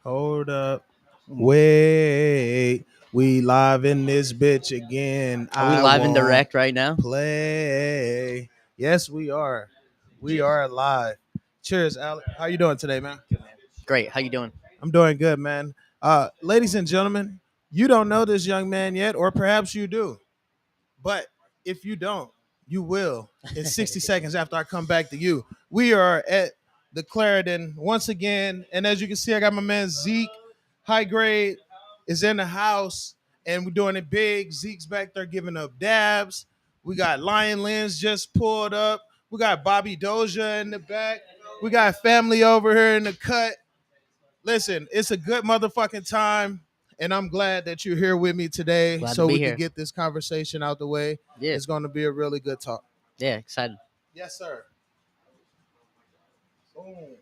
Hold up. Wait. We live in this bitch again. Are we I live and won't direct right now? play. Yes, we are. We are live. Cheers, Alec. How you doing today, man? Great. How you doing? I'm doing good, man. Ladies and gentlemen, you don't know this young man yet, or perhaps you do. But if you don't, you will in 60 seconds after I come back to you. We are at the Clarendon once again. And as you can see, I got my man Zeke. High grade is in the house, and we're doing it big. Zeke's back there giving up dabs. We got Lion Lens just pulled up. We got Bobby Doja in the back. We got family over here in the cut. Listen, it's a good motherfucking time, and I'm glad that you're here with me today Glad to so be we can here. get this conversation out the way. Yeah. It's going to be a really good talk. Yeah. Excited. Yes, sir. Boom.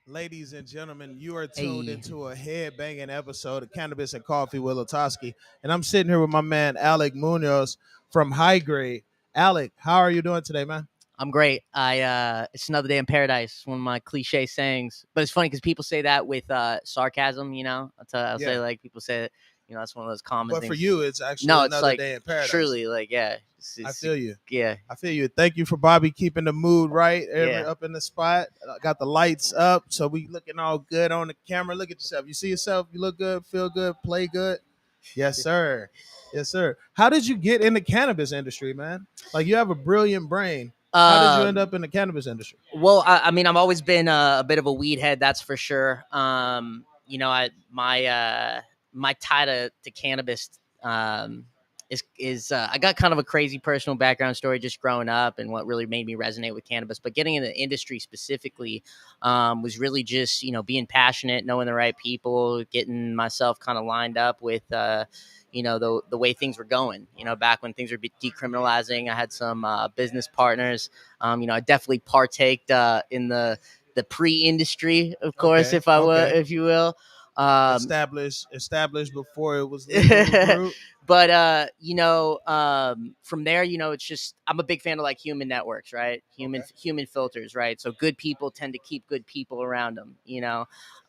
Ladies and gentlemen, you are tuned Hey. into a head-banging episode of Cannabis and Coffee with LaTosque. And I'm sitting here with my man, Alec Munoz from High Grade. Alec, how are you doing today, man? I'm great. It's another day in paradise. One of my cliche sayings, but it's funny because people say that with sarcasm. I'll say Yeah. like people say it. That's one of those common But things. for you, it's actually No, it's another like day in paradise. truly like I feel you. Yeah. I feel you. Thank you for Bobby keeping the mood right Yeah. up in the spot. Got the lights up, so we looking all good on the camera. Look at yourself. You see yourself. You look good, feel good, play good. Yes, sir. Yes, sir. How did you get in the cannabis industry, man? Like you have a brilliant brain. How did you end Um. up in the cannabis industry? Well, I mean, I've always been a bit of a weed head, that's for sure. My tie to cannabis is I got kind of a crazy personal background story just growing up, and what really made me resonate with cannabis. But getting in the industry specifically was really just being passionate, knowing the right people, getting myself kind of lined up with. The way things were going, back when things were decriminalizing. I had some business partners. I definitely partaked in the pre-industry, of course, Okay. Okay. if you will. Um, Established before it was legal group. but from there, it's just I'm a big fan of like human networks, right? Okay. Human filters, right? So good people tend to keep good people around them,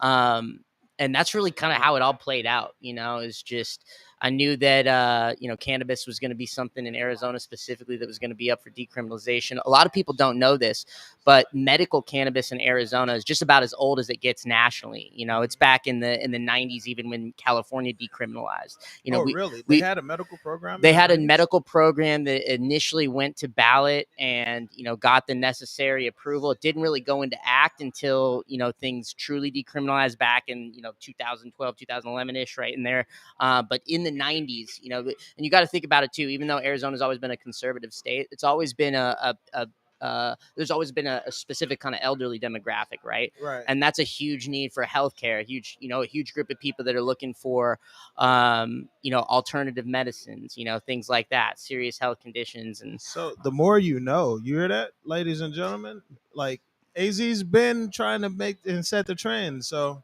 um, and that's really kind of how it all played out. Is just I knew that cannabis was going to be something in Arizona specifically that was going to be up for decriminalization. A lot of people don't know this, but medical cannabis in Arizona is just about as old as it gets nationally. It's back in the 90s, even when California decriminalized. Really? They We had a medical program in they the had a 90s? medical program that initially went to ballot and got the necessary approval. It didn't really go into act until things truly decriminalized back in 2012 2011ish, right in there. But in the 90s, and you got to think about it too, even though Arizona's always been a conservative state, it's always been there's always been a specific kind of elderly demographic, right? Right. And that's a huge need for healthcare, a huge group of people that are looking for alternative medicines, things like that, serious health conditions. And So the more you know, you hear that, ladies and gentlemen? Like AZ's been trying to make and set the trend. So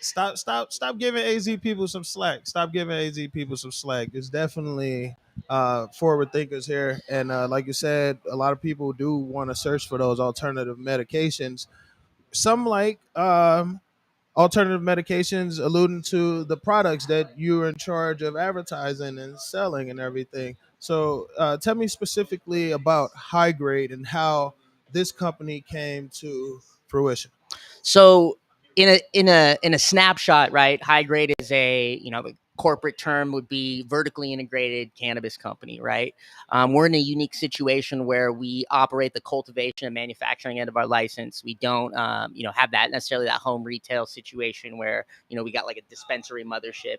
stop giving AZ people some slack. Stop giving AZ people some slack. There's definitely forward thinkers here. And like you said, a lot of people do want to search for those alternative medications. Some like alternative medications, alluding to the products that you're in charge of advertising and selling and everything. So tell me specifically about High Grade and how this company came to fruition. So in a snapshot, right? High grade is a corporate term would be vertically integrated cannabis company, right? We're in a unique situation where we operate the cultivation and manufacturing end of our license. We don't, have that necessarily that home retail situation where, we got like a dispensary mothership.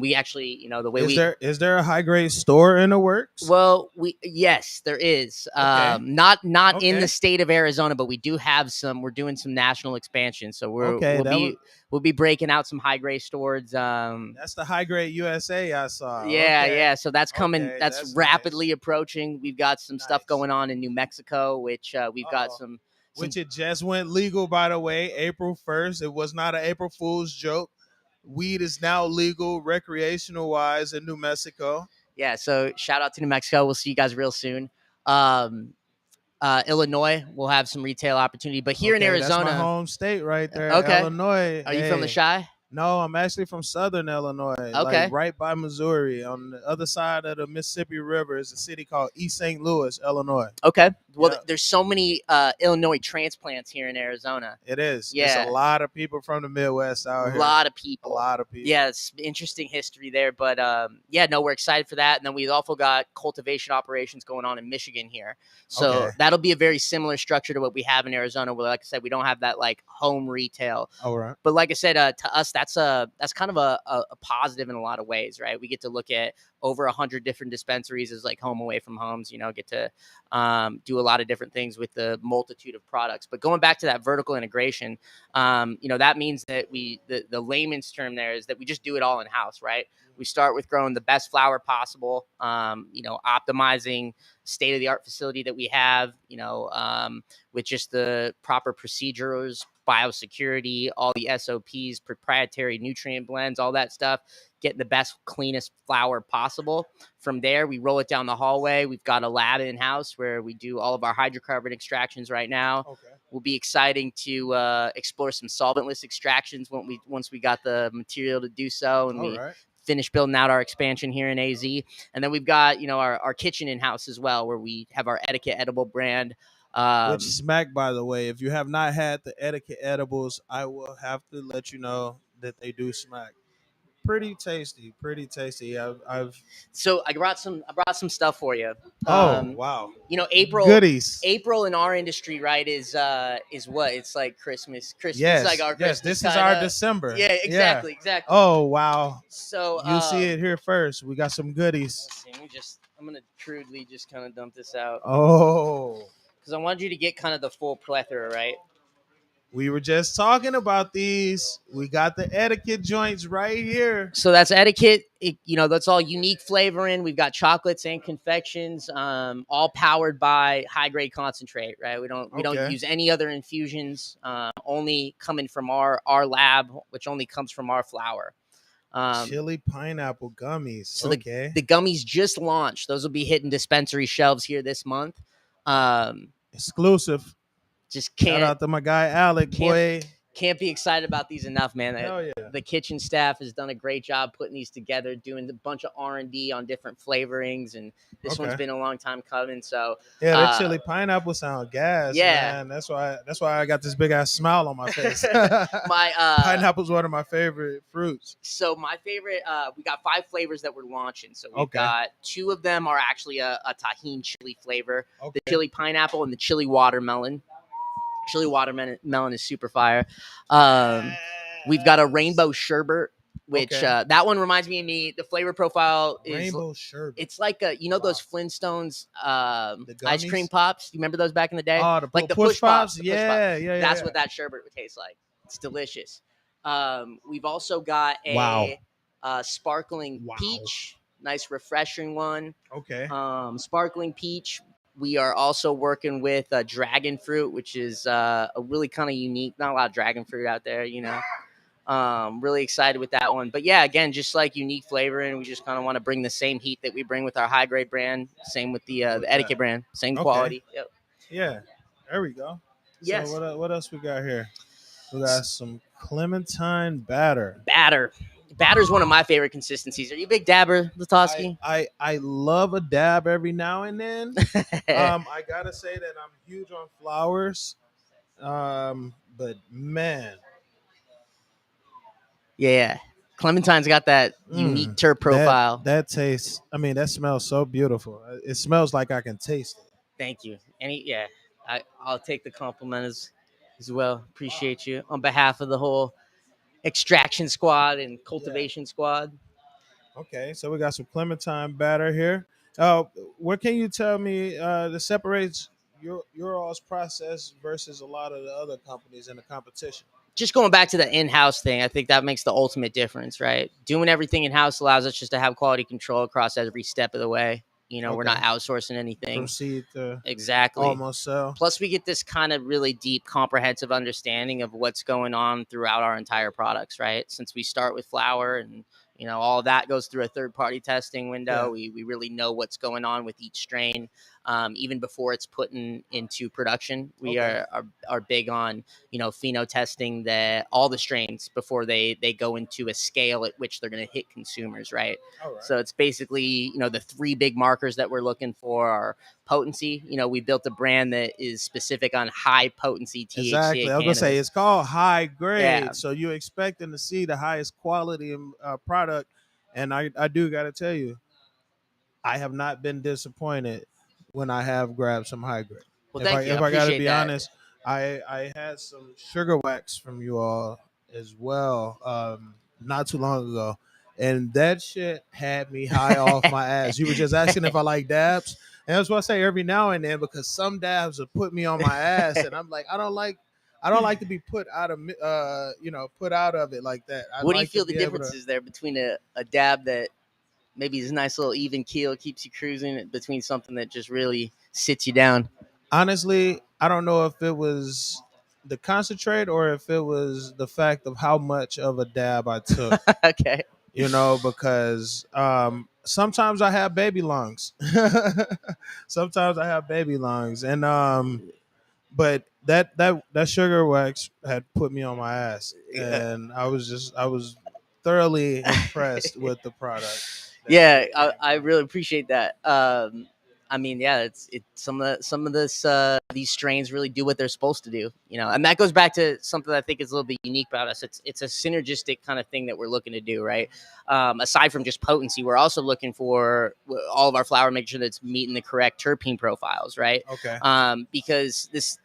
We actually, the way Is there a high grade store in the works? well, yes, there is. Okay. Not in Okay. the state of Arizona, but we do have some. We're doing some national expansion, so Okay, we'll be breaking out some high grade stores. that's the high grade USA I saw. Yeah, Okay. yeah. So that's coming. Okay, That's that's rapidly nice. approaching. We've got some stuff Nice. going on in New Mexico, which we've got Uh-oh. some. Which it just went legal, by the way, April 1st. It was not an April Fool's joke. Weed is now legal recreational wise in New Mexico. Yeah. So shout out to New Mexico. We'll see you guys real soon. Illinois will have some retail opportunity, but here in Okay, that's my Arizona. home state right there, Okay. Illinois. Are you from the Hey. Chi? No, I'm actually from Southern Illinois, Okay. like right by Missouri. On the other side of the Mississippi River is a city called East St. Louis, Illinois. Okay. Well, Yeah. there's so many Illinois transplants here in Arizona. It is. Yeah. It's a lot of people from the Midwest out A here. lot of people. A lot of people. Yeah, it's interesting history there. But we're excited for that. And then we've also got cultivation operations going on in Michigan here. So Okay. that'll be a very similar structure to what we have in Arizona, where, like I said, we don't have that like home retail. All right. But like I said, to us, that's kind of a positive in a lot of ways, right? We get to look at over 100 different dispensaries as like home away from homes, get to do a lot of different things with the multitude of products. But going back to that vertical integration, that means that the layman's term there is that we just do it all in house, right? We start with growing the best flower possible, optimizing state of the art facility that we have, with just the proper procedures, biosecurity, all the SOPs, proprietary nutrient blends, all that stuff, getting the best, cleanest flower possible. From there, we roll it down the hallway. We've got a lab in house where we do all of our hydrocarbon extractions right now. Okay. Will be exciting to explore some solventless extractions once we got the material to do so, and we finish building out our expansion here in AZ. And then we've got our kitchen in house as well, where we have our Etiquette edible brand. Which smack, by the way. If you have not had the Etiquette edibles, I will have to let you know that they do smack. Pretty tasty. Pretty tasty. So I brought some stuff for you. Wow. April in our industry, right, is what? It's like Christmas. Yes. Is like our Christmas. This is our December. Yeah, exactly. Oh wow. So you see it here first. We got some goodies. I'm gonna crudely just kind of dump this out. Oh. Because I wanted you to get kind of the full plethora, right? We were just talking about these. We got the Etiquette joints right here. So that's Etiquette. That's all unique flavoring. We've got chocolates and confections, all powered by high grade concentrate. Right? We don't use any other infusions. Only coming from our lab, which only comes from our flower. Chili pineapple gummies. So the gummies just launched. Those will be hitting dispensary shelves here this month. Exclusive. Just can't. Shout out to my guy Alec, boy. Can't be excited about these enough, man. Hell yeah. The kitchen staff has done a great job putting these together, doing a bunch of R&D on different flavorings, and this one's been a long time coming. So yeah, that chili pineapple sound gas. Yeah, man. That's why I got this big ass smile on my face. Pineapple's one of my favorite fruits. So my favorite, we got 5 flavors that we're launching. So we've got 2 of them are actually a tahini chili flavor, the chili pineapple and the chili watermelon. Chili watermelon is super fire. We've got a rainbow sherbet, which that one reminds me of me. The flavor profile is rainbow sherbet. It's like those Flintstones ice cream pops. You remember those back in the day? Oh, like the push pops. Yeah. That's what that sherbet would taste like. It's delicious. We've also got a sparkling peach, nice refreshing one. Okay. Sparkling peach. We are also working with dragon fruit, which is a really kind of unique. Not a lot of dragon fruit out there, Really excited with that one. But yeah, again, just like unique flavor, and we just kind of want to bring the same heat that we bring with our high grade brand. Same with the Etiquette brand, same quality. Yep. Yeah, there we go. Yes. So what else we got here? We got some Clementine Batter. Batter's one of my favorite consistencies. Are you a big dabber, LaTosque? I love a dab every now and then. I gotta say that I'm huge on flowers. But man. Yeah. Clementine's got that unique terp profile. That tastes. I mean, that smells so beautiful. It smells like I can taste it. Thank you. Yeah, I'll take the compliment as well. Appreciate you on behalf of the whole extraction squad and cultivation squad. Okay, so we got some Clementine batter here. What can you tell me that separates your all's process versus a lot of the other companies in the competition? Just going back to the in-house thing, I think that makes the ultimate difference, right? Doing everything in-house allows us just to have quality control across every step of the way. We're not Okay, outsourcing anything. from seed to Exactly. almost sell. Plus, we get this kind of really deep, comprehensive understanding of what's going on throughout our entire products, right? Since we start with flour and all of that goes through a third-party testing window. Yeah. We really know what's going on with each strain, even before it's put into production. We Okay. are big on pheno testing all the strains before they go into a scale at which they're going to hit consumers, right? All right. So it's basically the three big markers that we're looking for are potency. We built a brand that is specific on high potency THC. Exactly. I was gonna say it's called high grade, so you're expecting to see the highest quality product. And I do got to tell you, I have not been disappointed when I have grabbed some high grade. Well, thank you. If I got to appreciate be that. honest, I had some sugar wax from you all as well, not too long ago, and that shit had me high off my ass. You were just asking if I like dabs, and that's what I say every now and then because some dabs have put me on my ass, and I'm like, I don't like to be put out of put out of it like that. What do you feel the difference is there between a dab that maybe is a nice little even keel, keeps you cruising, between something that just really sits you down? Honestly, I don't know if it was the concentrate or if it was the fact of how much of a dab I took. Okay. Because sometimes I have baby lungs. Sometimes I have baby lungs, and but that sugar wax had put me on my ass, and I was thoroughly impressed with the product. Yeah, I really appreciate that. I mean, yeah, it's some of this these strains really do what they're supposed to do, and that goes back to something that I think is a little bit unique about us. It's a synergistic kind of thing that we're looking to do, right? Aside from just potency, we're also looking for all of our flour, make sure that it's meeting the correct terpene profiles, right? Okay. Because this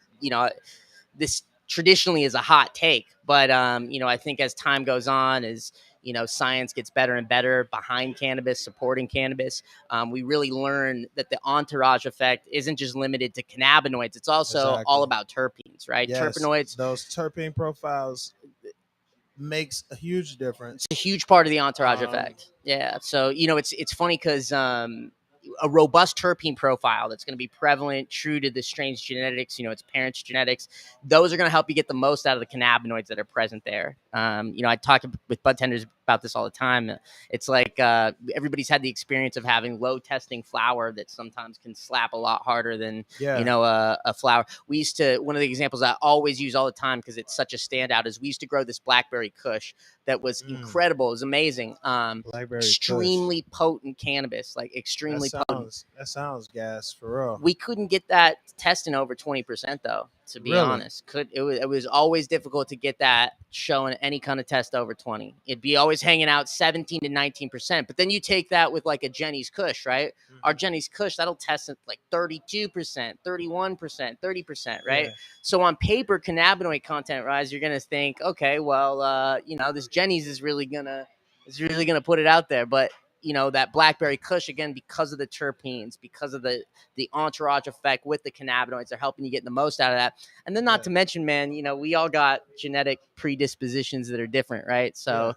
traditionally is a hot take, but I think as time goes on, as science gets better and better behind cannabis, supporting cannabis, we really learn that the entourage effect isn't just limited to cannabinoids. It's also all about terpenes, right? Yes, Terpenoids, those terpene profiles makes a huge difference. It's a huge part of the entourage effect. Yeah. So, it's funny because a robust terpene profile that's going to be prevalent, true to the strain's genetics, its parents' genetics, those are going to help you get the most out of the cannabinoids that are present there. I talk with bud tenders about this all the time. It's like everybody's had the experience of having low testing flour that sometimes can slap a lot harder than a flour. We used to, one of the examples I always use all the time because it's such a standout, is we used to grow this Blackberry Kush that was incredible. It was amazing. Extremely Kush. Potent cannabis, like extremely potent. That sounds gas for real. We couldn't get that testing over 20% though, to be honest. It was always difficult to get that showing any kind of test over 20. It'd be always hanging out 17 to 19%. But then you take that with like a Jenny's Kush, right? Mm-hmm. Our Jenny's Kush, that'll test at like 32%, 31%, 30%, right? Yeah. So on paper, cannabinoid content rise, you're gonna think, okay, well, this Jenny's is really gonna put it out there. But that Blackberry Kush, again, because of the terpenes, because of the entourage effect with the cannabinoids, they're helping you get the most out of that. And then not to mention, man, we all got genetic predispositions that are different, right? So,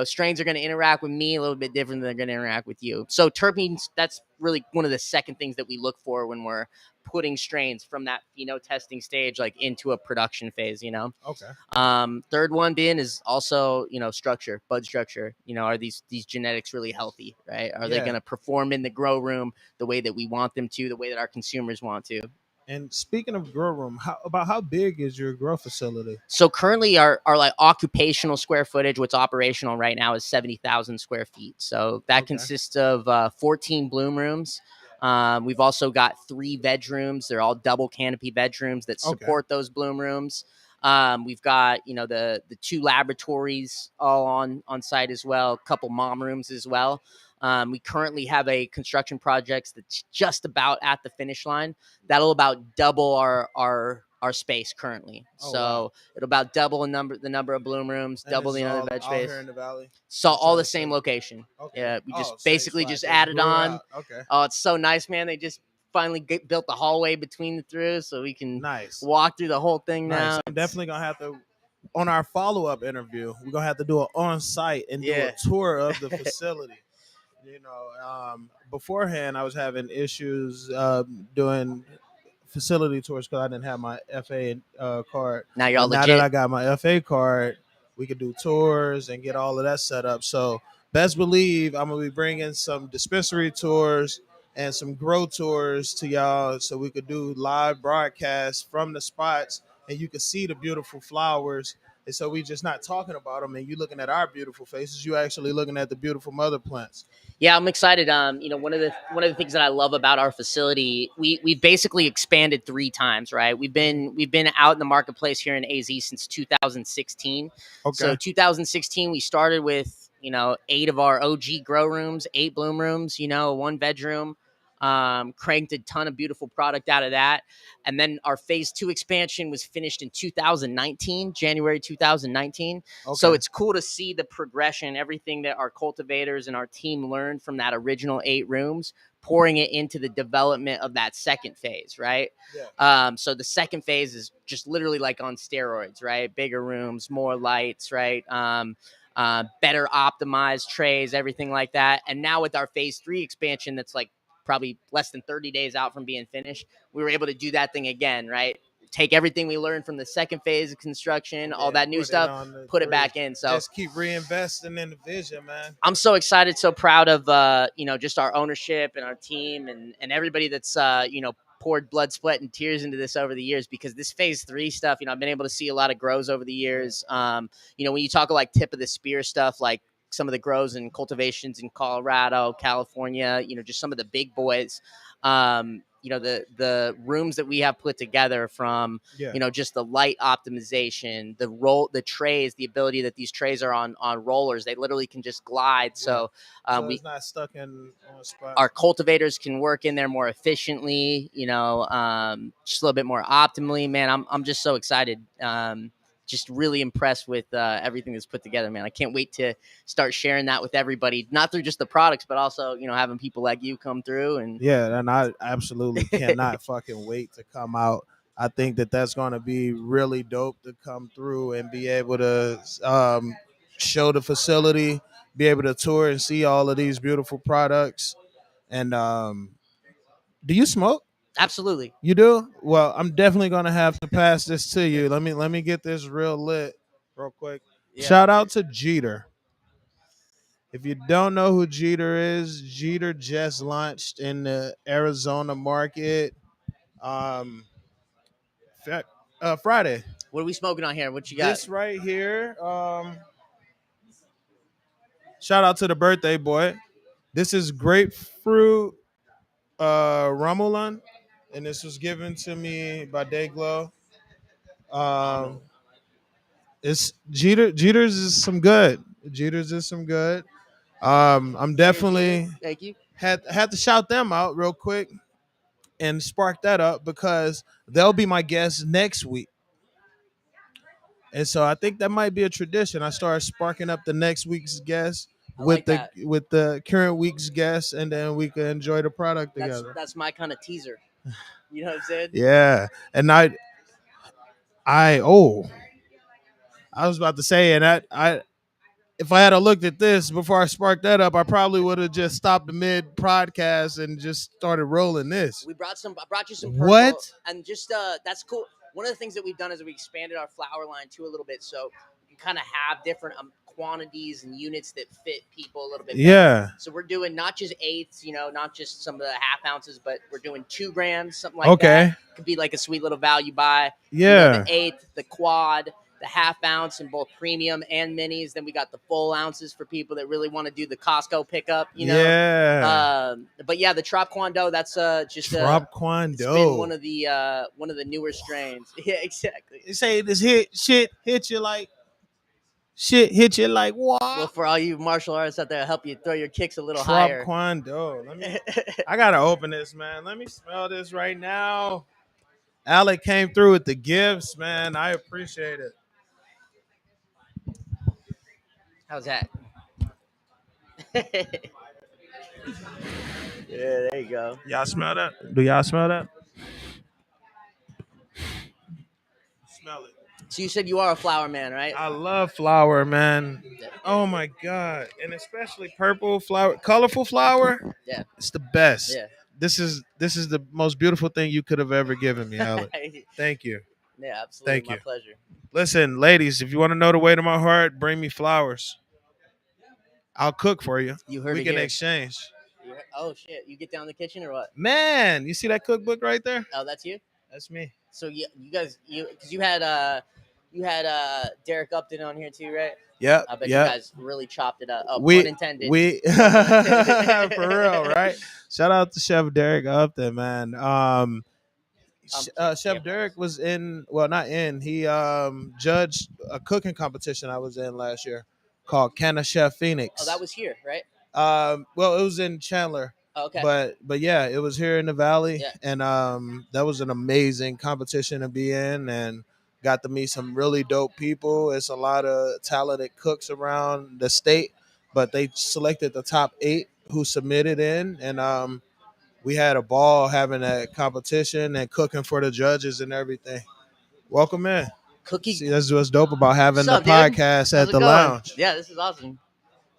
strains are going to interact with me a little bit different than they're going to interact with you. So terpenes, that's really one of the second things that we look for when we're putting strains from that testing stage like into a production phase. Okay. Third one being is also structure, bud structure. Are these genetics really healthy, right? Are they going to perform in the grow room the way that we want them to, the way that our consumers want to? And speaking of grow room, how big is your grow facility? So currently our like occupational square footage, what's operational right now, is 70,000 square feet. So that consists of 14 bloom rooms. We've also got 3 veg rooms. They're all double canopy veg rooms that support those bloom rooms. We've got the 2 laboratories all on site as well, a couple mom rooms as well. We currently have a construction project that's just about at the finish line. That'll about double our space currently. Oh, So wow. it'll about double the number of bloom rooms, And double this the is amount of all veg out space. here in the valley. So Just all trying the to same say. location. Okay. Yeah, we just Oh, same basically spot. just added grew on. out. Okay. Oh, it's so nice, man. They just finally built the hallway between the through, so we can Nice. walk through the whole thing Nice. now. I'm definitely gonna have to on our follow-up interview, we're gonna have to do it on site and do a tour of the facility. Beforehand I was having issues doing facility tours because I didn't have my FA card. Now you're all But now that legit. I got my FA card, we could do tours and get all of that set up. So best believe I'm gonna be bringing some dispensary tours and some grow tours to y'all, so we could do live broadcasts from the spots, and you can see the beautiful flowers. And so we just not talking about them, and you looking at our beautiful faces. You actually looking at the beautiful mother plants. Yeah, I'm excited. One of the things that I love about our facility, we've basically expanded 3 times, right? We've been out in the marketplace here in AZ since 2016. So Okay. 2016, we started with 8 of our OG grow rooms, 8 bloom rooms, 1 bedroom. Cranked a ton of beautiful product out of that, and then our phase 2 expansion was finished in 2019, January 2019. So it's cool to see the progression, everything that our cultivators and our team learned from that original 8 rooms, pouring it into the development of that second phase, right? Yeah. So the second phase is just literally like on steroids, right? Bigger rooms, more lights, right? Better optimized trays, everything like that. And now with our phase 3 expansion, that's like probably less than 30 days out from being finished, we were able to do that thing again, right? Take everything we learned from the second phase of construction, all that new stuff, put it back in. So just keep reinvesting in the vision, man. I'm so excited, so proud of just our ownership and our team and everybody that's poured blood, sweat, and tears into this over the years, because this phase 3 stuff, I've been able to see a lot of grows over the years. When you talk like tip of the spear stuff, like some of the grows and cultivations in Colorado, California, just some of the big boys. The rooms that we have put together from, just the light optimization, the trays, the ability that these trays are on rollers, they literally can just glide. So it's not stuck in one spot. Our cultivators can work in there more efficiently, just a little bit more optimally, man. I'm just so excited. Just really impressed with everything that's put together, man. I can't wait to start sharing that with everybody, not through just the products, but also, having people like you come through. And and I absolutely cannot fucking wait to come out. I think that that's going to be really dope to come through and be able to show the facility, be able to tour and see all of these beautiful products. And do you smoke? Absolutely. You do? Well, I'm definitely gonna have to pass this to you. Let me get this real lit real quick. Yeah. Shout out to Jeter. If you don't know who Jeter is, Jeter just launched in the Arizona market Friday. What are we smoking on here? What you got? This right here. Shout out to the birthday boy. This is grapefruit Ramulan, and this was given to me by Dayglow. It's Jeter's is some good. Jeter's is some good. I'm definitely Thank you. had to shout them out real quick and spark that up, because they'll be my guests next week. And so I think that might be a tradition. I start sparking up the next week's guests with the current week's guests, and then we can enjoy the product together. That's my kind of teaser. You know what I'm saying? Yeah. And I was about to say, and I if I had looked at this before I sparked that up, I probably would have just stopped the mid podcast and just started rolling this. I brought you some purple. What? And just that's cool. One of the things that we've done is we expanded our flower line too a little bit, so you kind of have different quantities and units that fit people a little bit better. Yeah. So we're doing not just eighths, not just some of the half ounces, but we're doing 2 grams, something like that. Could be like a sweet little value buy. Yeah. The eighth, the quad. the half ounce in both premium and minis. Then we got the full ounces for people that really want to do the Costco pickup, you know. Yeah. But yeah, the Trop Kwando, that's just Trop it's been Kwando. one of the newer strains. Yeah, exactly. They say this shit hit you like what? Well, for all you martial artists out there, help you throw your kicks a little Trop higher. Kwando. I gotta open this, man. Let me smell this right now. Alec came through with the gifts, man. I appreciate it. How's that? Yeah, there you go. Y'all smell that? Do y'all smell that? Smell it. So you said you are a flower man, right? I love flower, man. Yeah. Oh my god. And especially purple flower, colorful flower. Yeah. It's the best. Yeah. This is the most beautiful thing you could have ever given me, Alec. Thank you. Yeah, absolutely. Thank My you. pleasure. Listen, ladies, if you want to know the way to my heart, bring me flowers. I'll cook for you. You heard We it can here. exchange. Oh shit! You get down in the kitchen or what? Man, you see that cookbook right there? Oh, that's you. That's me. So you guys, because you had Derek Upton on here too, right? Yep. I bet yep. you guys really chopped it up. Oh, we pun intended. we for real, right? Shout out to Chef Derek Upton, man. Chef Derek was in, well, not in. He judged a cooking competition I was in last year called Can a Chef Phoenix. Oh, that was here, right? Well, it was in Chandler. Oh, okay. But yeah, it was here in the Valley, Yeah. and that was an amazing competition to be in, and got to meet some really dope people. It's a lot of talented cooks around the state, but they selected the top 8 who submitted in, and we had a ball having that competition and cooking for the judges and everything. Welcome in. Cookie. See, that's what's dope about having What's up, the dude? podcast How's at it the going? lounge. Yeah, this is awesome.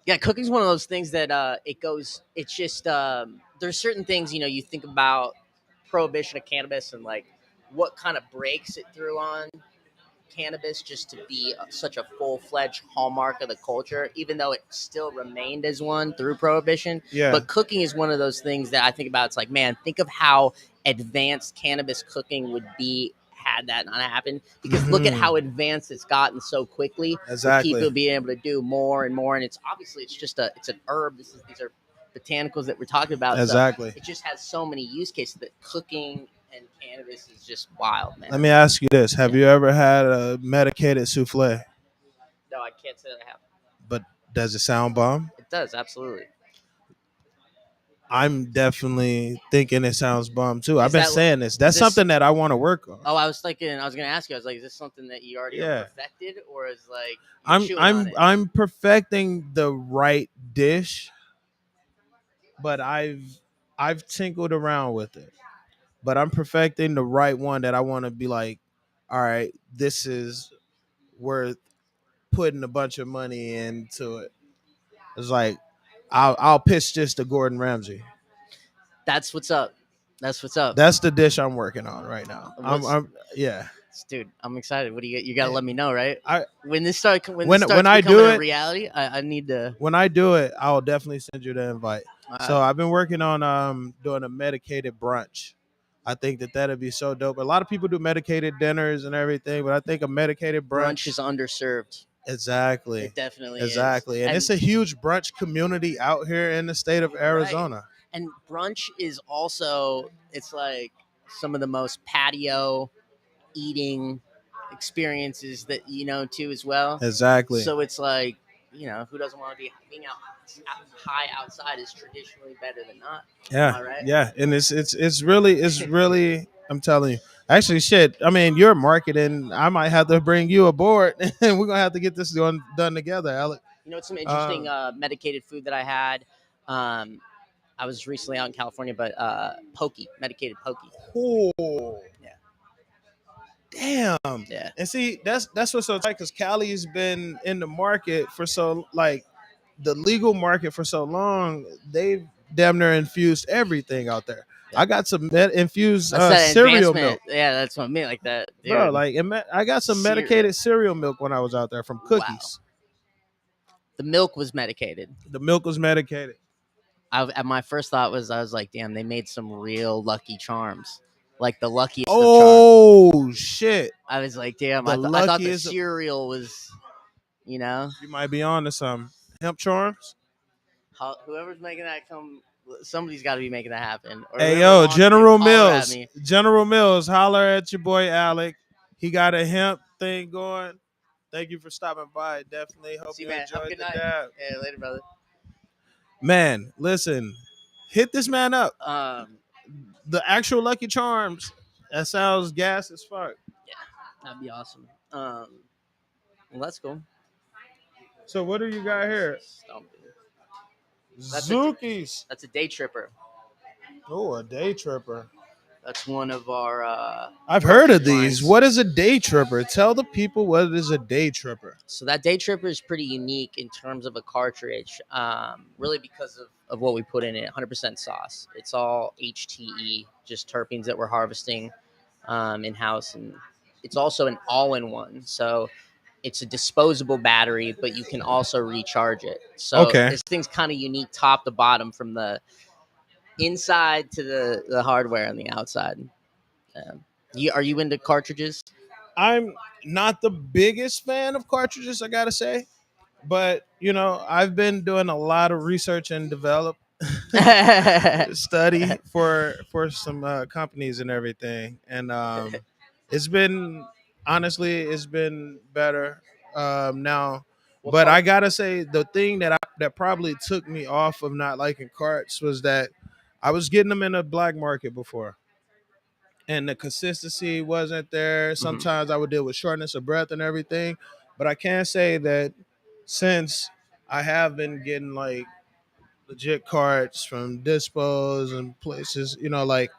Yeah, cooking's one of those things that it's just there's certain things, you think about prohibition of cannabis and like what kind of breaks it through on cannabis just to be such a full-fledged hallmark of the culture, even though it still remained as one through prohibition. Yeah. But cooking is one of those things that I think about. It's like, man, think of how advanced cannabis cooking would be had that not happened, because look at how advanced it's gotten so quickly. Exactly. With people being able to do more and more, and it's obviously it's an herb. These are botanicals that we're talking about. Exactly. So it just has so many use cases that cooking and cannabis is just wild, man. Let me ask you this: have you ever had a medicated souffle? No, I can't say that I have. But does it sound bomb? It does, absolutely. I'm definitely thinking it sounds bomb too. I've been that- saying this. That's something that I want to work on. Oh, I was going to ask you. I was like, is this something that you already perfected, or is like I'm perfecting the right dish, but I've tinkered around with it. But I'm perfecting the right one that I want to be like, all right, this is worth putting a bunch of money into it. It's like I'll pitch this to Gordon Ramsay. That's what's up. That's what's up. That's the dish I'm working on right now. I'm yeah. Dude, I'm excited. What do you got to let me know, right? When this starts when becoming I do it, a reality, I need to. When I do it, I'll definitely send you the invite. So I've been working on doing a medicated brunch. I think that'd be so dope. A lot of people do medicated dinners and everything, but I think a medicated brunch is underserved. Exactly. It definitely exactly. And it's a huge brunch community out here in the state of Arizona. Right. And brunch is also, it's like some of the most patio eating experiences that too as well. Exactly. So it's like, who doesn't want to be being out high outside is traditionally better than not. Yeah. Right? Yeah. And it's really I'm telling you. Actually, shit. I mean, you're marketing. I might have to bring you aboard, and we're gonna have to get this done together, Alec. It's some interesting medicated food that I had. I was recently out in California, but medicated pokey. Oh, yeah. Damn. Yeah. And see, that's what's so tight, because Cali's been in the market for the legal market for so long. They've damn near infused everything out there. Yeah. I got some infused cereal milk. Yeah, that's what I mean, like that, dude. Bro. I got some medicated cereal milk when I was out there from Cookies. Wow. The milk was medicated. The milk was medicated. My first thought was, I was like, damn, they made some real Lucky Charms. like the luckiest of charms. Oh shit! I was like, damn, The I thought the luckiest. cereal was, you know, You might be on to some hemp charms. whoever's making that somebody's got to be making that happen. Or Hey whoever yo, wants to, General holler at Mills. me. General Mills, holler at your boy Alec. He got a hemp thing going. Thank you for stopping by. Definitely hope See, you man, have a enjoyed good the night. dab. Yeah, later, brother. Man, listen, hit this man up. Um, The actual Lucky Charms. That sounds gas as fuck. yeah, that'd be awesome. Well, let's go. So what do you got here? Stumping. Zookies. That's a day tripper. Oh, a day tripper. That's one of our. I've heard of brunch these. lines. What is a day tripper? Tell the people what is a day tripper. So that day tripper is pretty unique in terms of a cartridge, really because of what we put in it. 100% sauce. It's all HTE, just terpenes that we're harvesting in house, and it's also an all-in-one. So it's a disposable battery, but you can also recharge it. So Okay. this thing's kind of unique, top to bottom, from the inside to the hardware on the outside. Are you into cartridges? I'm not the biggest fan of cartridges, I gotta say, but you know, I've been doing a lot of research and develop study for some companies and everything, and it's been it's been better now. But I gotta say, the thing that probably took me off of not liking carts was that I was getting them in the black market before, and the consistency wasn't there. Sometimes I would deal with shortness of breath and everything. But I can say that since I have been getting like legit carts from dispos and places, you know, like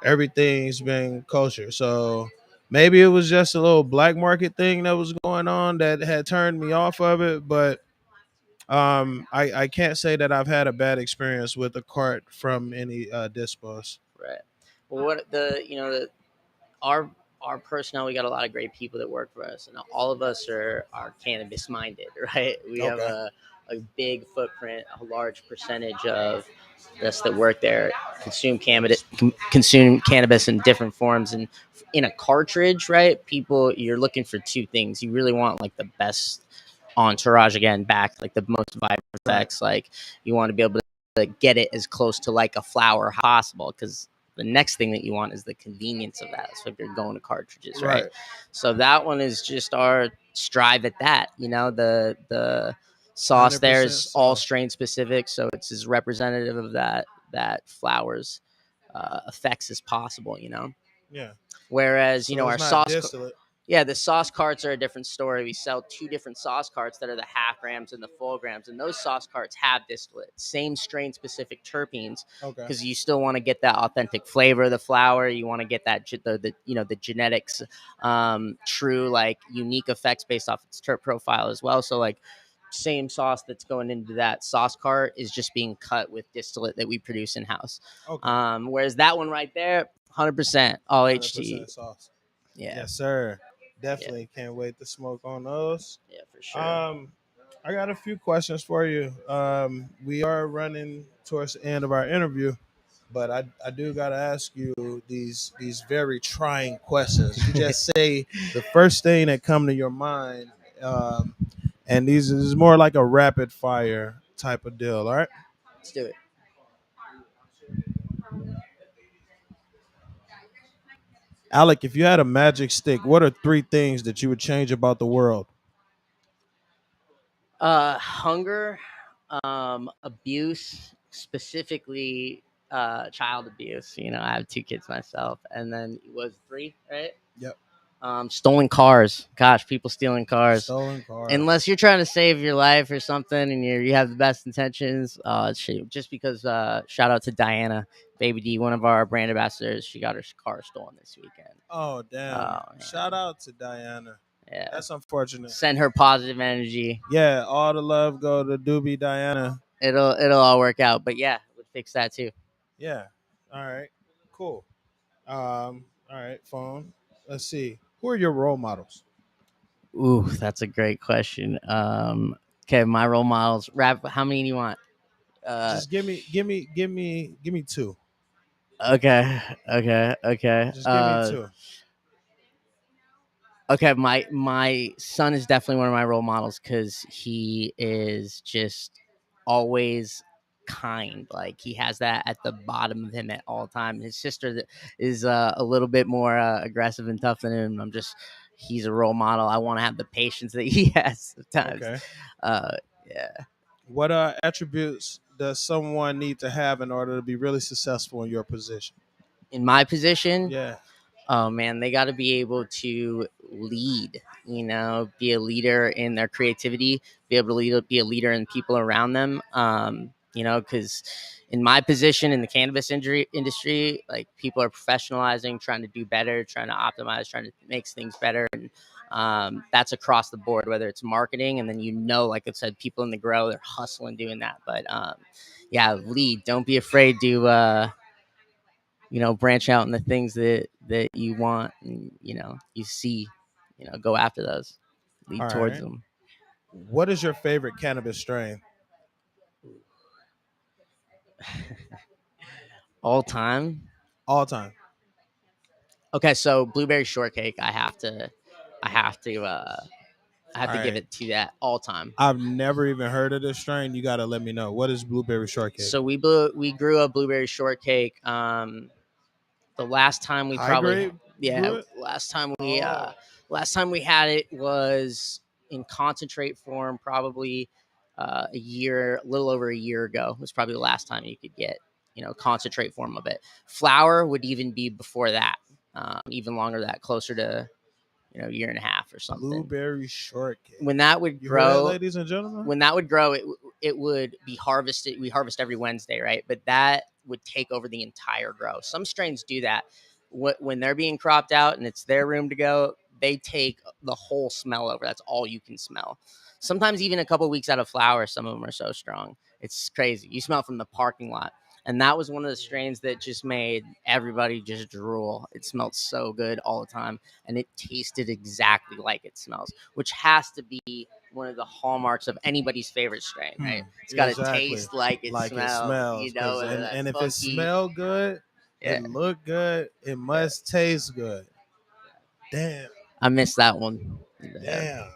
everything's been kosher. So maybe it was just a little black market thing that was going on that had turned me off of it. But I can't say that I've had a bad experience with a cart from any dispos. Right. Well, what our personnel, we got a lot of great people that work for us, and all of us are cannabis minded, right? We have Okay. a big footprint, a large percentage of us that work there consume cannabis in different forms. And in a cartridge, right, people, you're looking for two things. You really want like the best entourage, again, back, like the most vibrant effects. Like you want to be able to get it as close to like a flower possible, because the next thing that you want is the convenience of that. So if you're going to cartridges, right? So that one is just our strive at that. You know, the sauce there is all strain specific, so it's as representative of that flowers effects as possible. You know. Yeah. Whereas, So you know, our it's not sauce. distillate. Yeah, the sauce carts are a different story. We sell two different sauce carts that are the half grams and the full grams, and those sauce carts have distillate, same strain specific terpenes, Okay. because you still want to get that authentic flavor of the flower. You want to get that the genetics, true like unique effects based off its terp profile as well. So like same sauce that's going into that sauce cart is just being cut with distillate that we produce in house. Okay. Whereas that one right there, 100% all 100% HT. sauce. Yeah. Yes, sir. Definitely can't wait to smoke on those. Yeah, for sure. I got a few questions for you. We are running towards the end of our interview, but I do gotta ask you these very trying questions. You just say the first thing that come to your mind, and these is more like a rapid fire type of deal. All right. Let's do it. Alec, if you had a magic stick, what are three things that you would change about the world? Hunger, abuse, specifically child abuse. You know, I have two kids myself, and then it was three, right? Yep. Stolen cars. Gosh, people stealing cars. Stolen cars. Unless you're trying to save your life or something, and you have the best intentions. Just because. Shout out to Diana, Baby D, one of our brand ambassadors. She got her car stolen this weekend. Oh damn! Oh, shout out to Diana. Yeah, that's unfortunate. Send her positive energy. Yeah, all the love go to Doobie Diana. It'll all work out. But yeah, we'll fix that too. Yeah. All right. Cool. All right. Phone. Let's see. Who are your role models? Ooh, that's a great question. Okay, my role models. How many do you want? Just give me two. Okay. Okay. Just give me two. Okay, my son is definitely one of my role models because he is just always kind. Like he has that at the bottom of him at all times. His sister is a little bit more aggressive and tough than him. He's a role model. I want to have the patience that he has sometimes. Okay. Uh, yeah. What attributes does someone need to have in order to be really successful in your position? In my position, Yeah. oh man, they got to be able to lead, be a leader in their creativity, be able to be a leader in people around them. Because in my position in the cannabis industry, like people are professionalizing, trying to do better, trying to optimize, trying to make things better. And that's across the board, whether it's marketing, and then, like I said, people in the grow, they're hustling doing that. But yeah, lead. Don't be afraid to, branch out in the things that you want and, you see, go after those, All lead towards right. them. What is your favorite cannabis strain? All time. All time. Okay, so blueberry shortcake, I have All to give right. it to that all time. I've never even heard of this strain. You got to let me know. What is blueberry shortcake? So we grew a blueberry shortcake. The last time we High probably grade yeah grew it? last time we had it was in concentrate form, probably a little over a year ago. Was probably the last time you could get concentrate form of it. Flour would even be before that, even longer, that closer to a year and a half or something. Blueberry shortcake. When that would You heard that, grow, ladies and gentlemen? when that would grow, it would be harvested. We harvest every Wednesday, right? But that would take over the entire grow. Some strains do that. When they're being cropped out and it's their room to go, they take the whole smell over. That's all you can smell. Sometimes even a couple weeks out of flower, some of them are so strong. It's crazy. You smell from the parking lot. And that was one of the strains that just made everybody just drool. It smelled so good all the time. And it tasted exactly like it smells, which has to be one of the hallmarks of anybody's favorite strain, right? It's got to Exactly. taste like it smells, whether that's And if it funky. smell good, Yeah. it look good, it must taste good. Damn. I missed that one. Damn.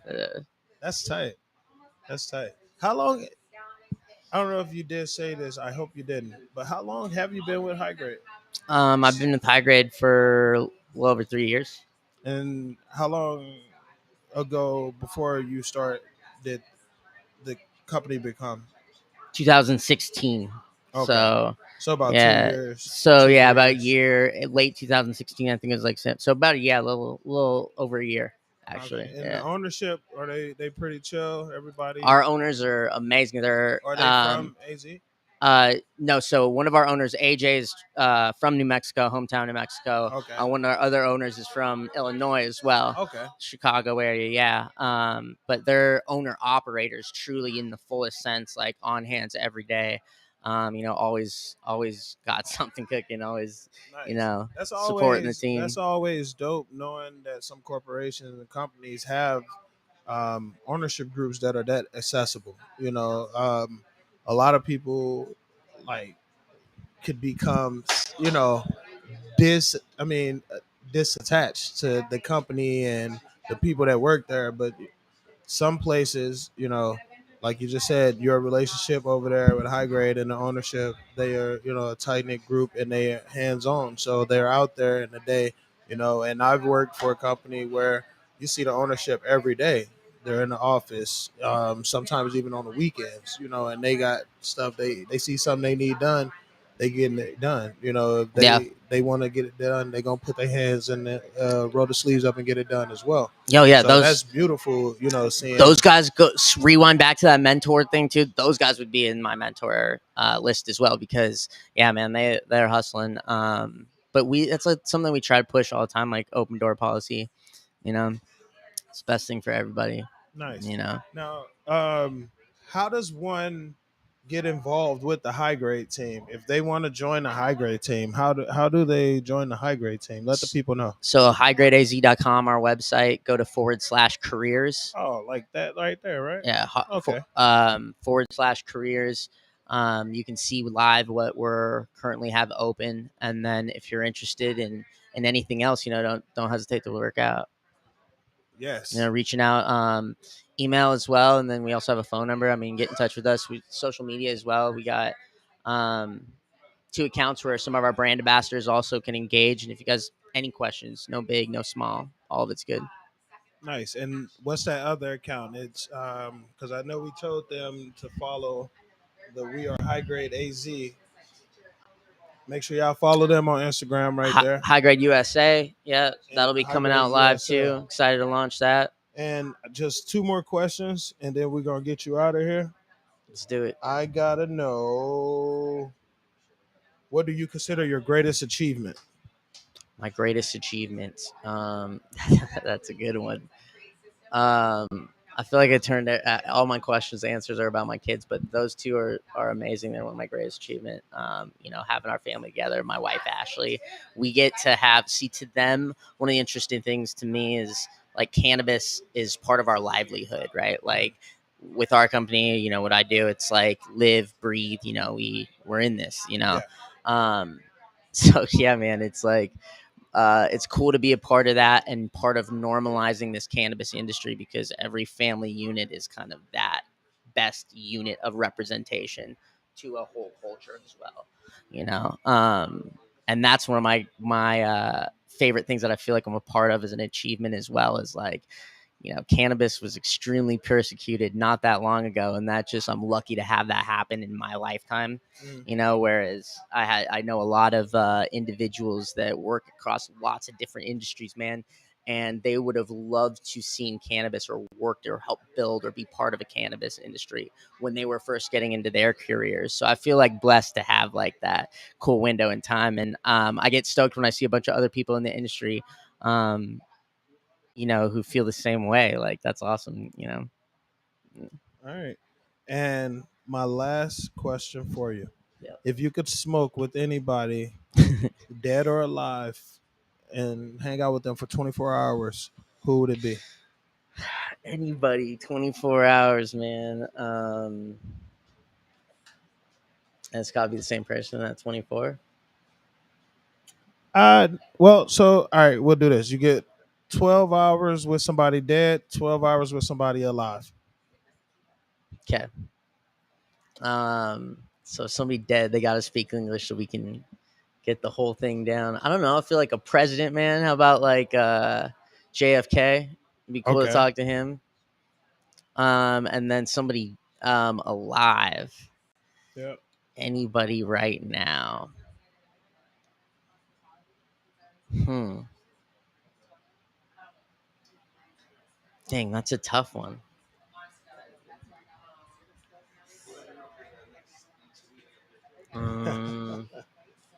Uh, That's tight. That's tight. How long? I don't know if you did say this. I hope you didn't. But how long have you been with High Grade? I've been with High Grade for a little over 3 years. And how long ago before you start did the company become? 2016. Okay. So about Yeah. 2 years. So 2 yeah, about a years. year, late 2016, I think it was like so. About a little over a year actually. Okay. And the Yeah. ownership, are they pretty chill? Everybody? Our owners are amazing. They're Are they from AZ? No, so one of our owners, AJ, is from New Mexico, hometown New Mexico. Okay. One of our other owners is from Illinois as well, Okay. Chicago area, yeah. But they're owner operators, truly in the fullest sense, like on hands every day. Always got something cooking, always, Nice. supporting the team. That's always dope knowing that some corporations and companies have ownership groups that are that accessible. A lot of people like could become, you know, dis. I mean, disattached to the company and the people that work there. But some places, like you just said, your relationship over there with High Grade and the ownership, they are, a tight knit group and they are hands on. So they're out there in the day, and I've worked for a company where you see the ownership every day. They're in the office, sometimes even on the weekends, and they got stuff they see something they need done, they getting it done. If Yeah. they want to get it done, they're gonna put their hands in the roll the sleeves up and get it done as well. Yo, yeah, So that's beautiful, seeing those guys go rewind back to that mentor thing too. Those guys would be in my mentor list as well because yeah, man, they're hustling. But it's like something we try to push all the time, like open door policy. It's the best thing for everybody. Nice. Now, how does one get involved with the High Grade team? If they want to join the High Grade team, how do they join the High Grade team? Let the people know. So highgradeaz.com, our website, go to /careers. Oh, like that right there, right? Yeah. Okay. /careers. You can see live what we're currently have open, and then if you're interested in anything else, don't hesitate to work out. Yes. Reaching out, email as well, and then we also have a phone number. I mean, get in touch with us. Social media as well. We got um, 2 accounts where some of our brand ambassadors also can engage. And if you guys any questions, no big, no small, all of it's good. Nice. And what's that other account? It's because I know we told them to follow the We Are High Grade AZ. Make sure y'all follow them on Instagram right there. High Grade USA, yeah, And that'll be High coming Grade out live USA. too. Excited to launch that. And just 2 more questions, and then we're gonna get you out of here. Let's do it. I gotta know, what do you consider your greatest achievement? My greatest achievement. That's a good one. I feel like I turned all my questions, answers are about my kids, but those 2 are amazing. They're one of my greatest achievement. Having our family together, my wife Ashley, we get to see to them. One of the interesting things to me is like cannabis is part of our livelihood, right? Like with our company, what I do, it's like live, breathe. We're in this. Yeah. So yeah, man, it's like it's cool to be a part of that and part of normalizing this cannabis industry because every family unit is kind of that best unit of representation to a whole culture as well, and that's one of my favorite things that I feel like I'm a part of as an achievement as well as like cannabis was extremely persecuted not that long ago, and I'm lucky to have that happen in my lifetime. Whereas I know a lot of individuals that work across lots of different industries, man, and they would have loved to seen cannabis or worked or help build or be part of a cannabis industry when they were first getting into their careers. So I feel like blessed to have like that cool window in time, and I get stoked when I see a bunch of other people in the industry. Who feel the same way. Like that's awesome. All right. And my last question for you. Yeah. If you could smoke with anybody, dead or alive, and hang out with them for 24 hours, who would it be? Anybody, 24 hours, man. It's got to be the same person at 24. Well, so all right, we'll do this. You get 12 hours with somebody dead, 12 hours with somebody alive. Okay. So somebody dead, they got to speak English so we can get the whole thing down. I don't know. I feel like a president, man. How about like JFK? It'd be cool to Okay. talk to him. And then somebody alive. Yep. Anybody right now? Dang, that's a tough one.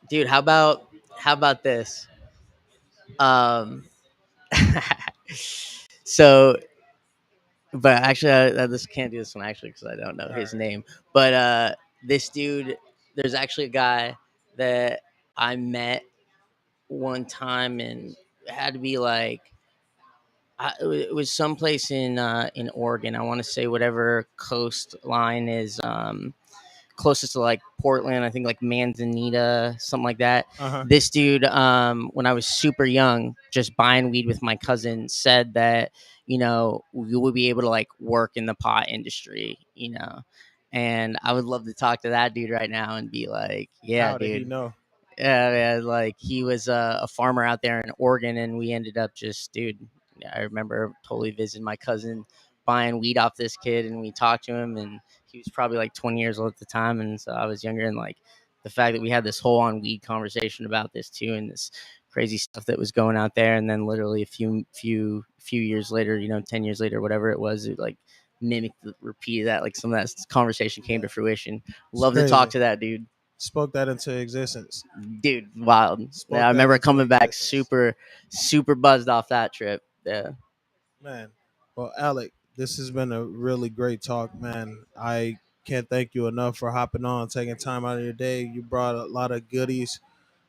Dude, how about this? Um, so, but actually, I just can't do this one actually because I don't know his name. But this dude, there's actually a guy that I met one time, and it had to be like it was someplace in Oregon. I want to say whatever coastline is closest to like Portland, I think like Manzanita, something like that. Uh-huh. This dude, when I was super young, just buying weed with my cousin, said that, you would be able to like work in the pot industry. And I would love to talk to that dude right now and be like, yeah, How did he dude. know? Yeah, like he was a farmer out there in Oregon, and we ended up just, dude. I remember totally visiting my cousin, buying weed off this kid, and we talked to him, and he was probably like 20 years old at the time, and so I was younger, and like the fact that we had this whole on weed conversation about this too, and this crazy stuff that was going out there, and then literally a few years later, 10 years later, whatever it was, it like mimicked the repeat of that, like some of that conversation came to fruition. Love to talk to that dude. Spoke that into existence. Dude, wild. Yeah, I remember coming back super buzzed off that trip. Yeah. Man. Well, Alec, this has been a really great talk, man. I can't thank you enough for hopping on, taking time out of your day. You brought a lot of goodies.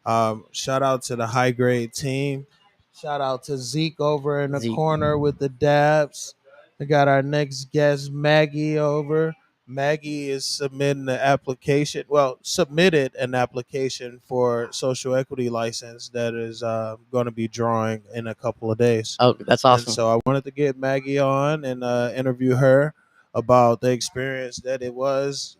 Shout out to the high grade team. Shout out to Zeke over in the Zeke. corner with the dabs. We got our next guest, Maggie, over. Maggie is submitting the application. Well, submitted an application for social equity license that is going to be drawing in a couple of days. Oh, that's And awesome. so I wanted to get Maggie on and interview her about the experience that it was,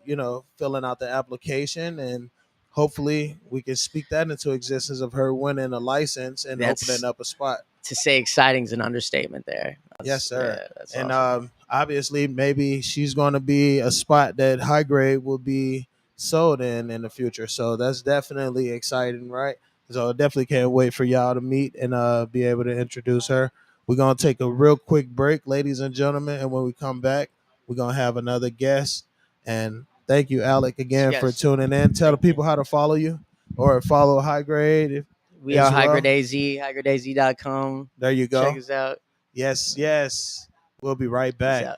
filling out the application. And hopefully we can speak that into existence of her winning a license and opening That's up a spot. to say exciting is an understatement there. Yes, sir. Yeah, that's And awesome. obviously, maybe she's going to be a spot that high grade will be sold in the future. So that's definitely exciting, right? So I definitely can't wait for y'all to meet and be able to introduce her. We're going to take a real quick break, ladies and gentlemen. And when we come back, we're going to have another guest. And thank you, Alec, again for Yes. tuning in. Tell the people how to follow you or follow High Grade We as are well. HighGradeAZ, HighGradeAZ.com. There you go. Check us out. Yes, yes. We'll be right Peace back. out.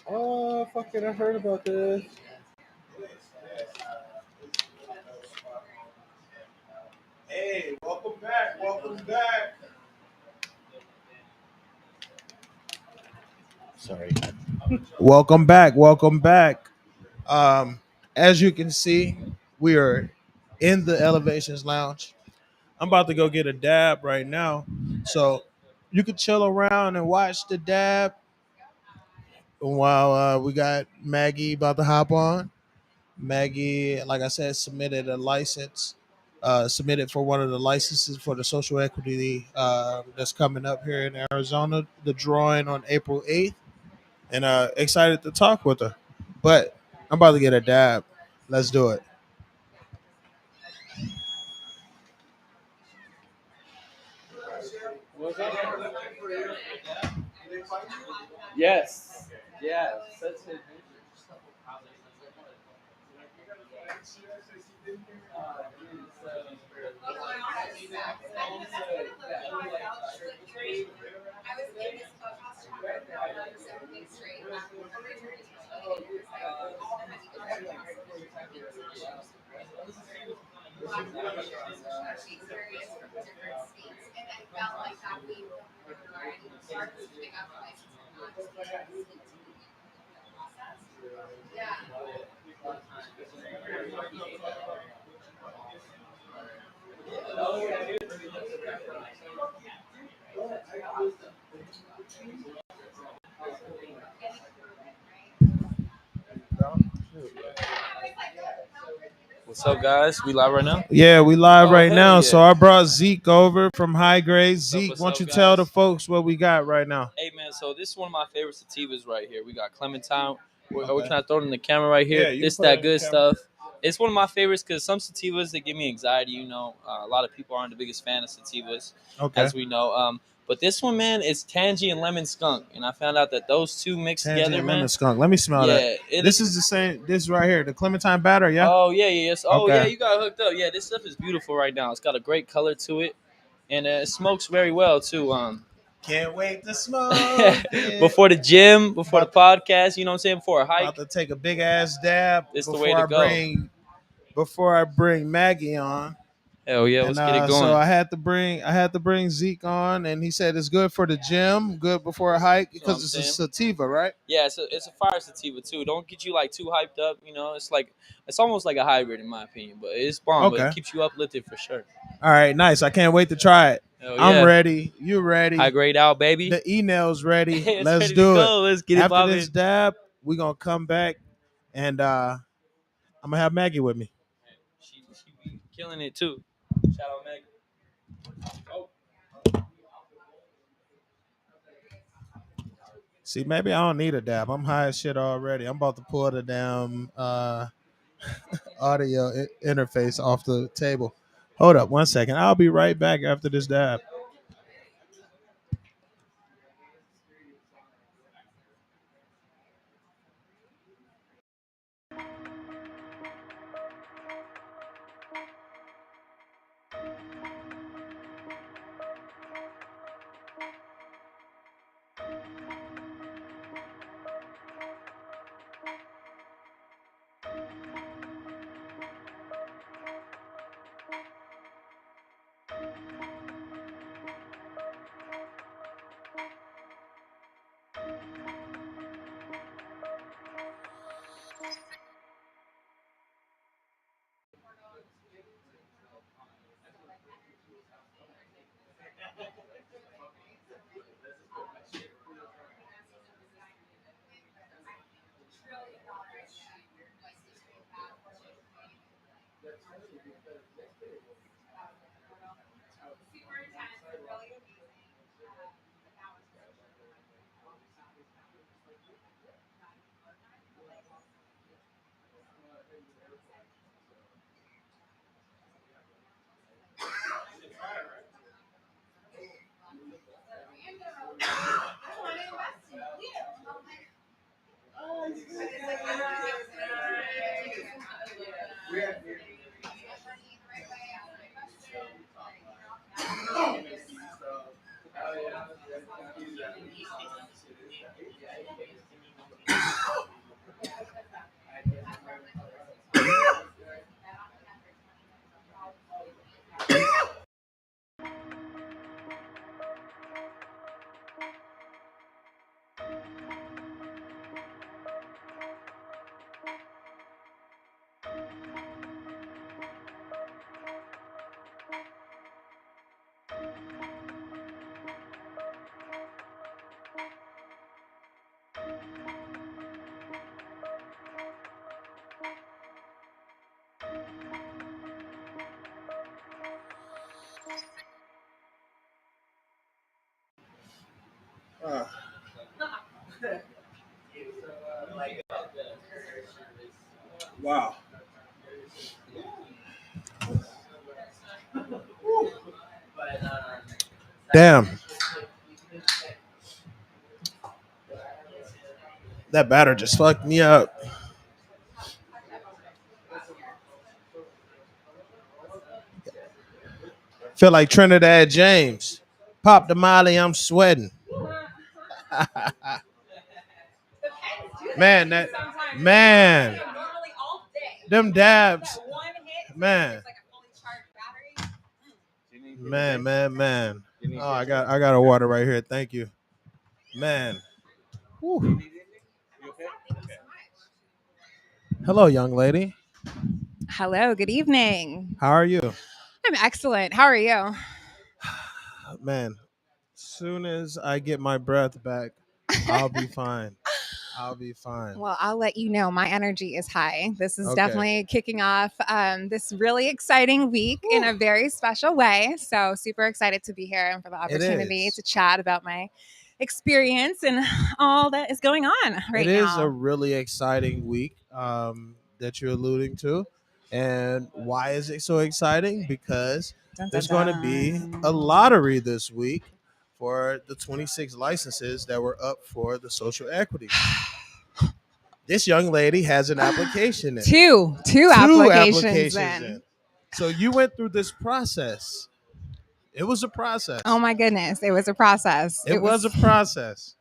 Oh, fucking, I heard about this. Hey, welcome back. Welcome back. Sorry. Welcome back. Welcome back. As you can see, we are in the Elevations Lounge. I'm about to go get a dab right now. So you could chill around and watch the dab while we got Maggie about to hop on. Maggie, like I said, submitted a license, submitted for one of the licenses for the social equity that's coming up here in Arizona. The drawing on April 8th, and excited to talk with her. But I'm about to get a dab. Let's do it. Yes. Yeah. Such an adventure. What's up, guys? We live right now. Yeah, we live Oh, right hell now. yeah. So I brought Zeke over from High Grade. Zeke, what's why don't up, you tell the guys? folks what we got right now? Hey, man. So this is one of my favorite sativas right here. We got Clementine. We're Okay. trying to throw it in the camera right here. Yeah, you This can put it that in the good camera. stuff. It's one of my favorites because some sativas they give me anxiety. A lot of people aren't the biggest fan of sativas, Okay. as we know. But this one, man, is tangy and lemon skunk, and I found out that those two mixed Tangy together, and man. lemon skunk. Let me smell that. Yeah, This is the same. This right here, the Clementine Batter. Yeah. Oh yeah, yes. Oh Okay. yeah, you got hooked up. Yeah, this stuff is beautiful right now. It's got a great color to it, and it smokes very well too. Can't wait to smoke it. Before the gym, before the About podcast, you know what I'm saying? Before a About hike, to take a big ass dab it's the way before to I go. bring Maggie on. Hell yeah, And let's get it so going. I had to bring Zeke on, and he said it's good for the gym, good before a hike That's what I'm because it's a saying. sativa, right? Yeah, it's a fire sativa too. Don't get you like too hyped up. You know, it's almost like a hybrid in my opinion, but it's bomb. But it Okay. keeps you uplifted for sure. All right, nice. I can't wait to try it. Hell I'm yeah, ready. You high ready? grade out, baby. The email's ready. It's Let's ready to do it. go. Let's get it After this popping. dab, we're gonna come back, and I'm gonna have Maggie with me. She be killing it too. Shout out Maggie. Oh. See, maybe I don't need a dab. I'm high as shit already. I'm about to pull the damn audio interface off the table. Hold up 1 second. I'll be right back after this dab. Wow. Damn. That batter just fucked me up. Feel like Trinidad James. Pop the molly, I'm sweating. Man, that man. Them dabs. Man. Man. Oh, I got a water right here. Thank you. Man. Whew. Hello, young lady. Hello, good evening. How are you? I'm excellent. How are you? Man, soon as I get my breath back, I'll be fine. I'll be fine. Well, I'll let you know my energy is high. This is Okay. definitely kicking off this really exciting week in a very special way. So, super excited to be here and for the opportunity is. to chat about my experience and all that is going on right It is now. a really exciting week that you're alluding to. And why is it so exciting? Because Dun, dun, there's going to be dun. a lottery this week for the 26 licenses that were up for the social equity. This young lady has an application in. Two Two applications then. in. So you went through this process. It was a process. Oh my goodness, it was a process. It was a process.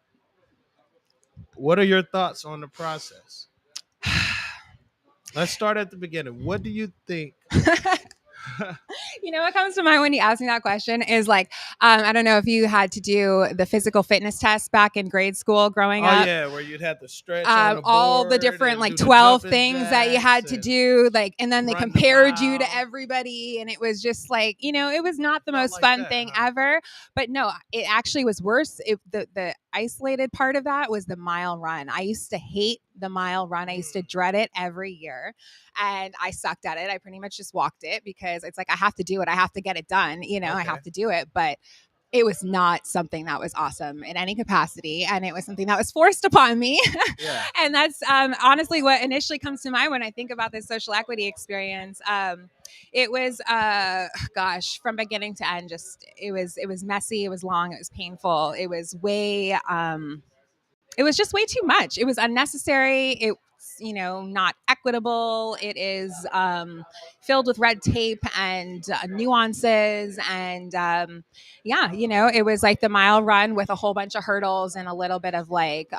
What are your thoughts on the process? Let's start at the beginning. What do you think? You know what comes to mind when you ask me that question is like, I don't know if you had to do the physical fitness test back in grade school growing Oh up. yeah, where you'd have to stretch on the All the board different and like do the 12 jumping things that you jacks had to and do, like, and then they run the compared you to mile. everybody, and it was just like, it was not the Felt most like fun that, thing huh? ever. But no, it actually was worse. The isolated part of that was the mile run. I used to hate the mile run. I used to dread it every year, and I sucked at it. I pretty much just walked it because it's like I have to do it. I have to get it done. I Okay. have to do it, but it was not something that was awesome in any capacity, and it was something that was forced upon me. Yeah. And that's honestly what initially comes to mind when I think about this social equity experience. It was gosh, from beginning to end, just it was messy, it was long, it was painful, it was just way too much. It was unnecessary. It's not equitable. It is filled with red tape and nuances, and it was like the mile run with a whole bunch of hurdles and a little bit of like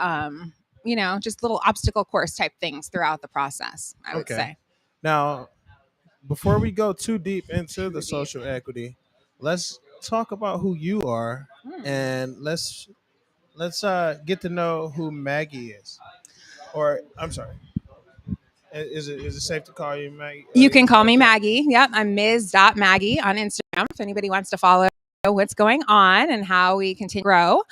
just little obstacle course type things throughout the process, I would Okay. say. Now, before we go too deep into the social equity, let's talk about who you are, and let's get to know who Maggie is. Or I'm sorry, is it safe to call you Maggie? You can call me Okay. Maggie. Yep, I'm Ms.Maggie on Instagram if anybody wants to follow what's going on and how we continue to grow.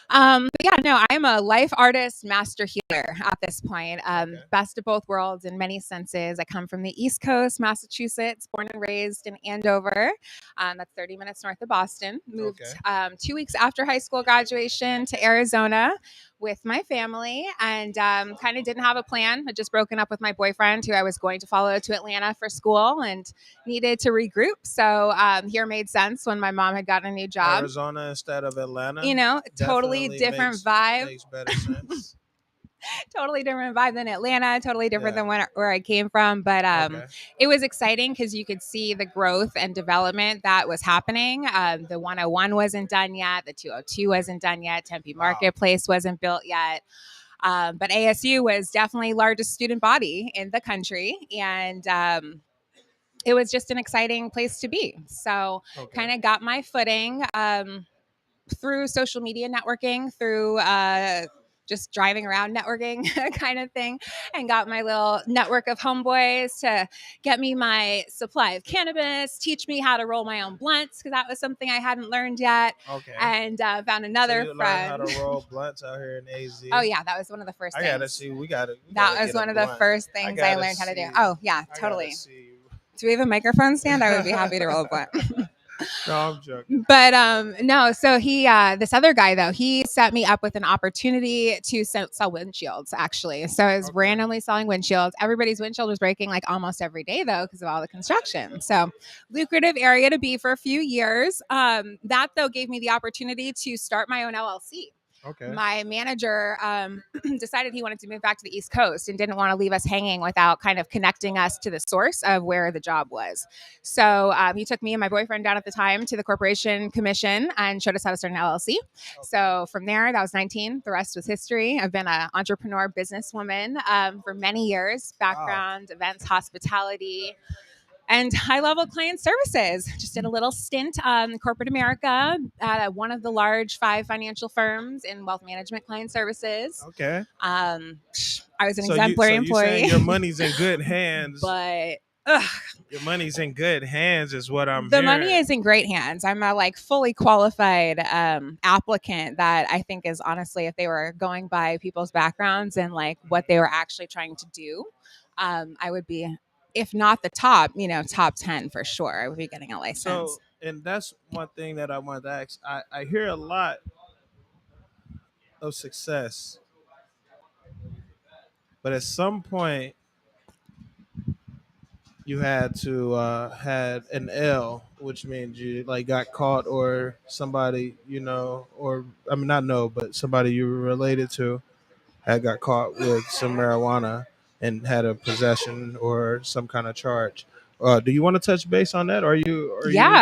But yeah, no, I'm a life artist, master healer at this point. Okay. Best of both worlds in many senses. I come from the East Coast, Massachusetts, born and raised in Andover. That's 30 minutes north of Boston. Moved Okay. 2 weeks after high school graduation to Arizona with my family, and kind of didn't have a plan. I'd just broken up with my boyfriend, who I was going to follow to Atlanta for school, and needed to regroup. So here made sense when my mom had gotten a new job. Arizona instead of Atlanta. Totally Definitely different makes, vibe. Makes better sense. Totally different vibe than Atlanta, totally different Yeah. than where I came from. But Okay. it was exciting because you could see the growth and development that was happening. The 101 wasn't done yet. The 202 wasn't done yet. Tempe Wow. Marketplace wasn't built yet. But ASU was definitely largest student body in the country. And it was just an exciting place to be. So kind of got my footing through social media networking, through just driving around networking kind of thing, and got my little network of homeboys to get me my supply of cannabis, teach me how to roll my own blunts, because that was something I hadn't learned yet. Okay. And found So another you learned friend. how to roll blunts out here in AZ. Oh yeah, that was one of the first I things. gotta see. We gotta. That was one of the first things I learned how to do. Oh yeah, totally. Do we have a microphone stand? I would be happy to roll a blunt. No, I'm joking. But no, so he this other guy though, he set me up with an opportunity to sell windshields, actually. So I was randomly selling windshields. Everybody's windshield was breaking like almost every day though, because of all the construction. So lucrative area to be for a few years. That though gave me the opportunity to start my own LLC. Okay. My manager decided he wanted to move back to the East Coast and didn't want to leave us hanging without kind of connecting us to the source of where the job was. So he took me and my boyfriend down at the time to the Corporation Commission and showed us how to start an LLC. Okay. So from there, that was 19. The rest was history. I've been an entrepreneur, businesswoman for many years. Background, events, hospitality, and high-level client services. Just did a little stint in corporate America at one of the large 5 financial firms in wealth management client services. Okay. I was an exemplary employee. Your money's in good hands. But your money's in good hands is what I'm the hearing. money is in great hands. I'm a fully qualified applicant that I think is honestly, if they were going by people's backgrounds and what they were actually trying to do, I would be, if not the top, top 10 for sure. I would be getting a license. So, and that's one thing that I wanted to ask. I hear a lot of success, but at some point you had to had an L, which means you got caught, or somebody or I mean not know, but somebody you were related to had got caught with some marijuana and had a possession or some kind of charge. Do you want to touch base on that? Are you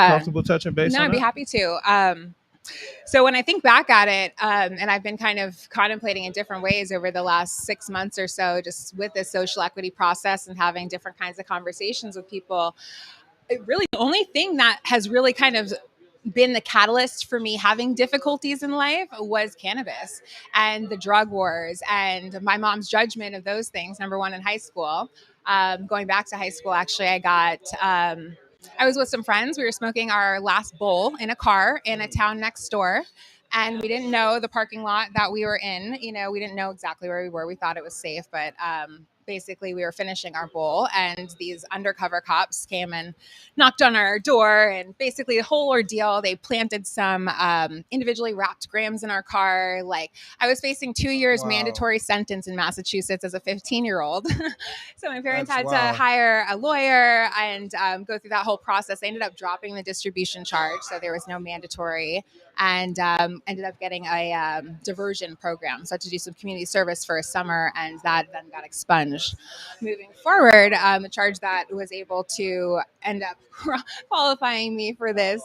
comfortable touching base on that? No, I'd be happy to. So when I think back at it, and I've been kind of contemplating in different ways over the last 6 months or so, just with this social equity process and having different kinds of conversations with people, really the only thing that has really kind of been the catalyst for me having difficulties in life was cannabis and the drug wars and my mom's judgment of those things. Number one, in high school, going back to high school, actually, I was with some friends. We were smoking our last bowl in a car in a town next door. And we didn't know the parking lot that we were in. You know, we didn't know exactly where we were. We thought it was safe, but basically we were finishing our bowl and these undercover cops came and knocked on our door, and basically the whole ordeal. They planted some individually wrapped grams in our car. Like, I was facing 2 years Wow. mandatory sentence in Massachusetts as a 15-year-old. So my parents That's had wild. to hire a lawyer and go through that whole process. They ended up dropping the distribution charge, so there was no mandatory, and ended up getting a diversion program. So I had to do some community service for a summer, and that then got expunged. Moving forward, the charge that was able to end up qualifying me for this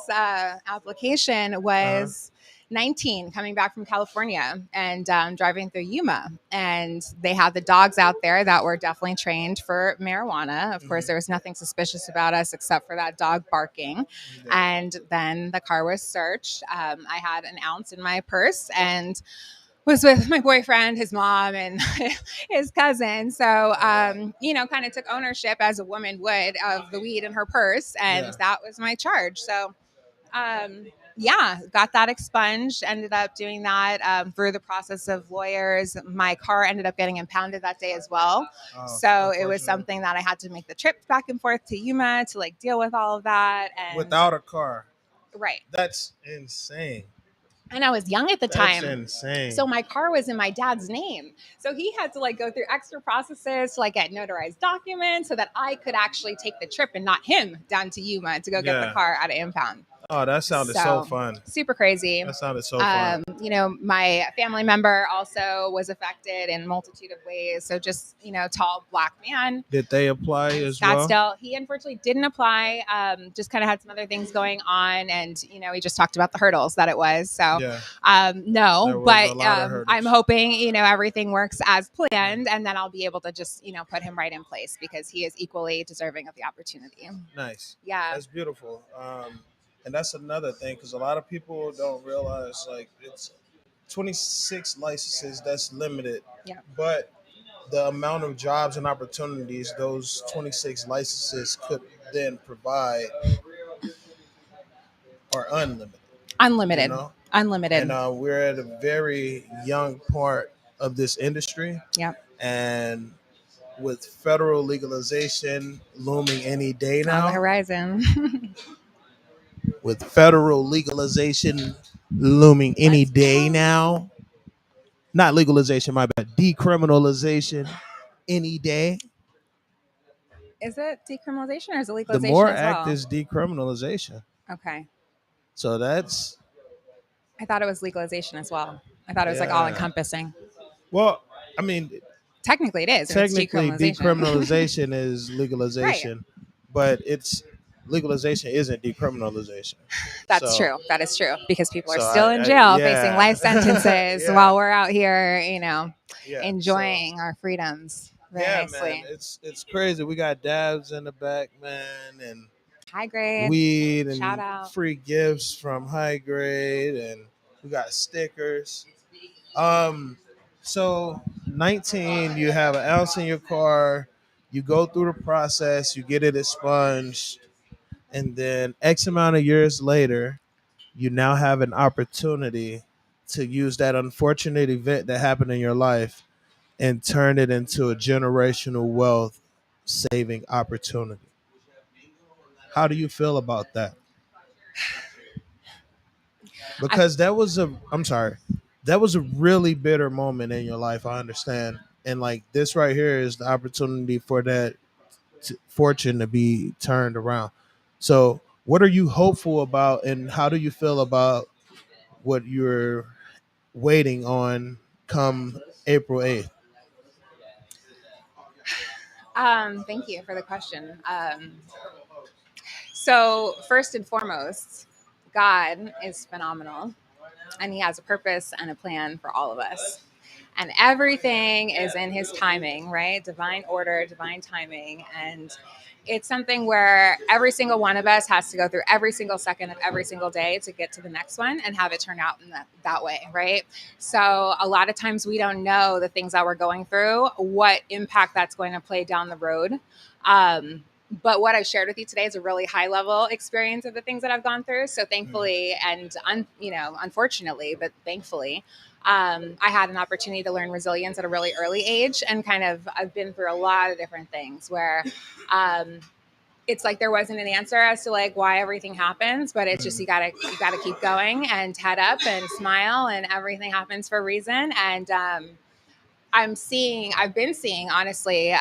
application was 19, coming back from California and driving through Yuma. And they had the dogs out there that were definitely trained for marijuana. Of course, there was nothing suspicious about us except for that dog barking. And then the car was searched. I had an ounce in my purse and was with my boyfriend, his mom, and his cousin. So, kind of took ownership as a woman would of the weed in her purse. And that was my charge. So, got that expunged, ended up doing that through the process of lawyers. My car ended up getting impounded that day as well. So it was something that I had to make the trip back and forth to Yuma to like deal with all of that. And Without a car. right. That's insane. And I was young at the time. That's insane. So my car was in my dad's name. So he had to like go through extra processes to like get notarized documents so that I could actually take the trip and not him down to Yuma to go get the car out of impound. Oh, that sounded so fun. Super crazy. That sounded so fun. My family member also was affected in a multitude of ways. So just, tall black man. Did they apply as Scottsdale. well? He unfortunately didn't apply. Just kind of had some other things going on. And, he just talked about the hurdles that it was. So, no, but I'm hoping, everything works as planned. And then I'll be able to just, put him right in place because he is equally deserving of the opportunity. Nice. Yeah. That's beautiful. And that's another thing, because a lot of people don't realize, like, it's 26 licenses, that's limited. Yeah. But the amount of jobs and opportunities those 26 licenses could then provide are unlimited. Unlimited. You know? Unlimited. And we're at a very young part of this industry. Yeah. And with federal legalization looming any day now. On the horizon. With federal legalization looming any day now. Not legalization, my bad. Decriminalization any day. Is it decriminalization or is it legalization? The MORE as well? Act is decriminalization. Okay. So that's... I thought it was legalization as well. I thought it was like all encompassing. Well, I mean... Technically it is. Technically, decriminalization is legalization. Right. But it's... legalization isn't decriminalization. That's true. That is true. Because people are still in jail facing life sentences while we're out here, enjoying our freedoms very nicely. Man, it's crazy. We got dabs in the back, man, and High Grade, weed and shout out. Free gifts from High Grade, and we got stickers. So 19, you have an ounce in your car, you go through the process, you get it expunged. And then X amount of years later, you now have an opportunity to use that unfortunate event that happened in your life and turn it into a generational wealth saving opportunity. How do you feel about that? Because that was a really bitter moment in your life, I understand. And like this right here is the opportunity for that fortune to be turned around. So what are you hopeful about, and how do you feel about what you're waiting on come April 8th? Thank you for the question. So first and foremost, God is phenomenal, and he has a purpose and a plan for all of us. and everything is in his timing, right? Divine order, divine timing. And it's something where every single one of us has to go through every single second of every single day to get to the next one and have it turn out in that way, right? So a lot of times we don't know the things that we're going through, what impact that's going to play down the road. But what I've shared with you today is a really high level experience of the things that I've gone through. So thankfully, and unfortunately, but thankfully, I had an opportunity to learn resilience at a really early age, and I've been through a lot of different things where it's like there wasn't an answer as to like why everything happens, but it's just you gotta keep going and head up and smile, and everything happens for a reason. And I've been seeing honestly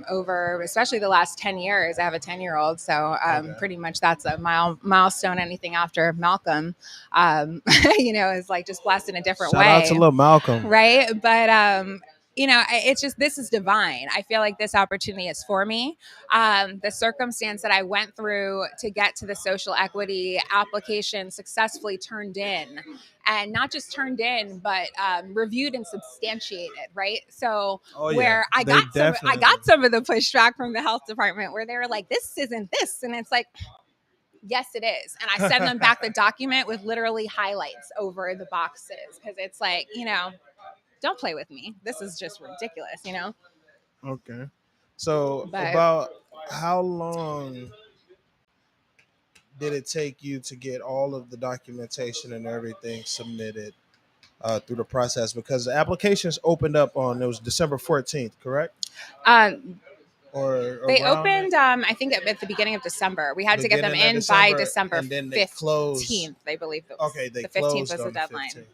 over especially the last 10 years. I have a 10-year-old, so pretty much that's a milestone. Anything after Malcolm, is like just blessed in a different way. Shout out to little Malcolm. Right. But, it's just, this is divine. I feel like this opportunity is for me. The circumstance that I went through to get to the social equity application successfully turned in, and not just turned in, but reviewed and substantiated. Right. So where I got some of the pushback from the health department where they were like, this isn't this. And it's like, yes, it is. And I send them back the document with literally highlights over the boxes. Cause it's like, don't play with me. This is just ridiculous, Okay. So about how long did it take you to get all of the documentation and everything submitted through the process? Because the applications opened up it was December 14th, correct? Or they opened, I think at the beginning of December. We had to get them in by December 15th, I believe. Okay, the 15th was the deadline. 15th.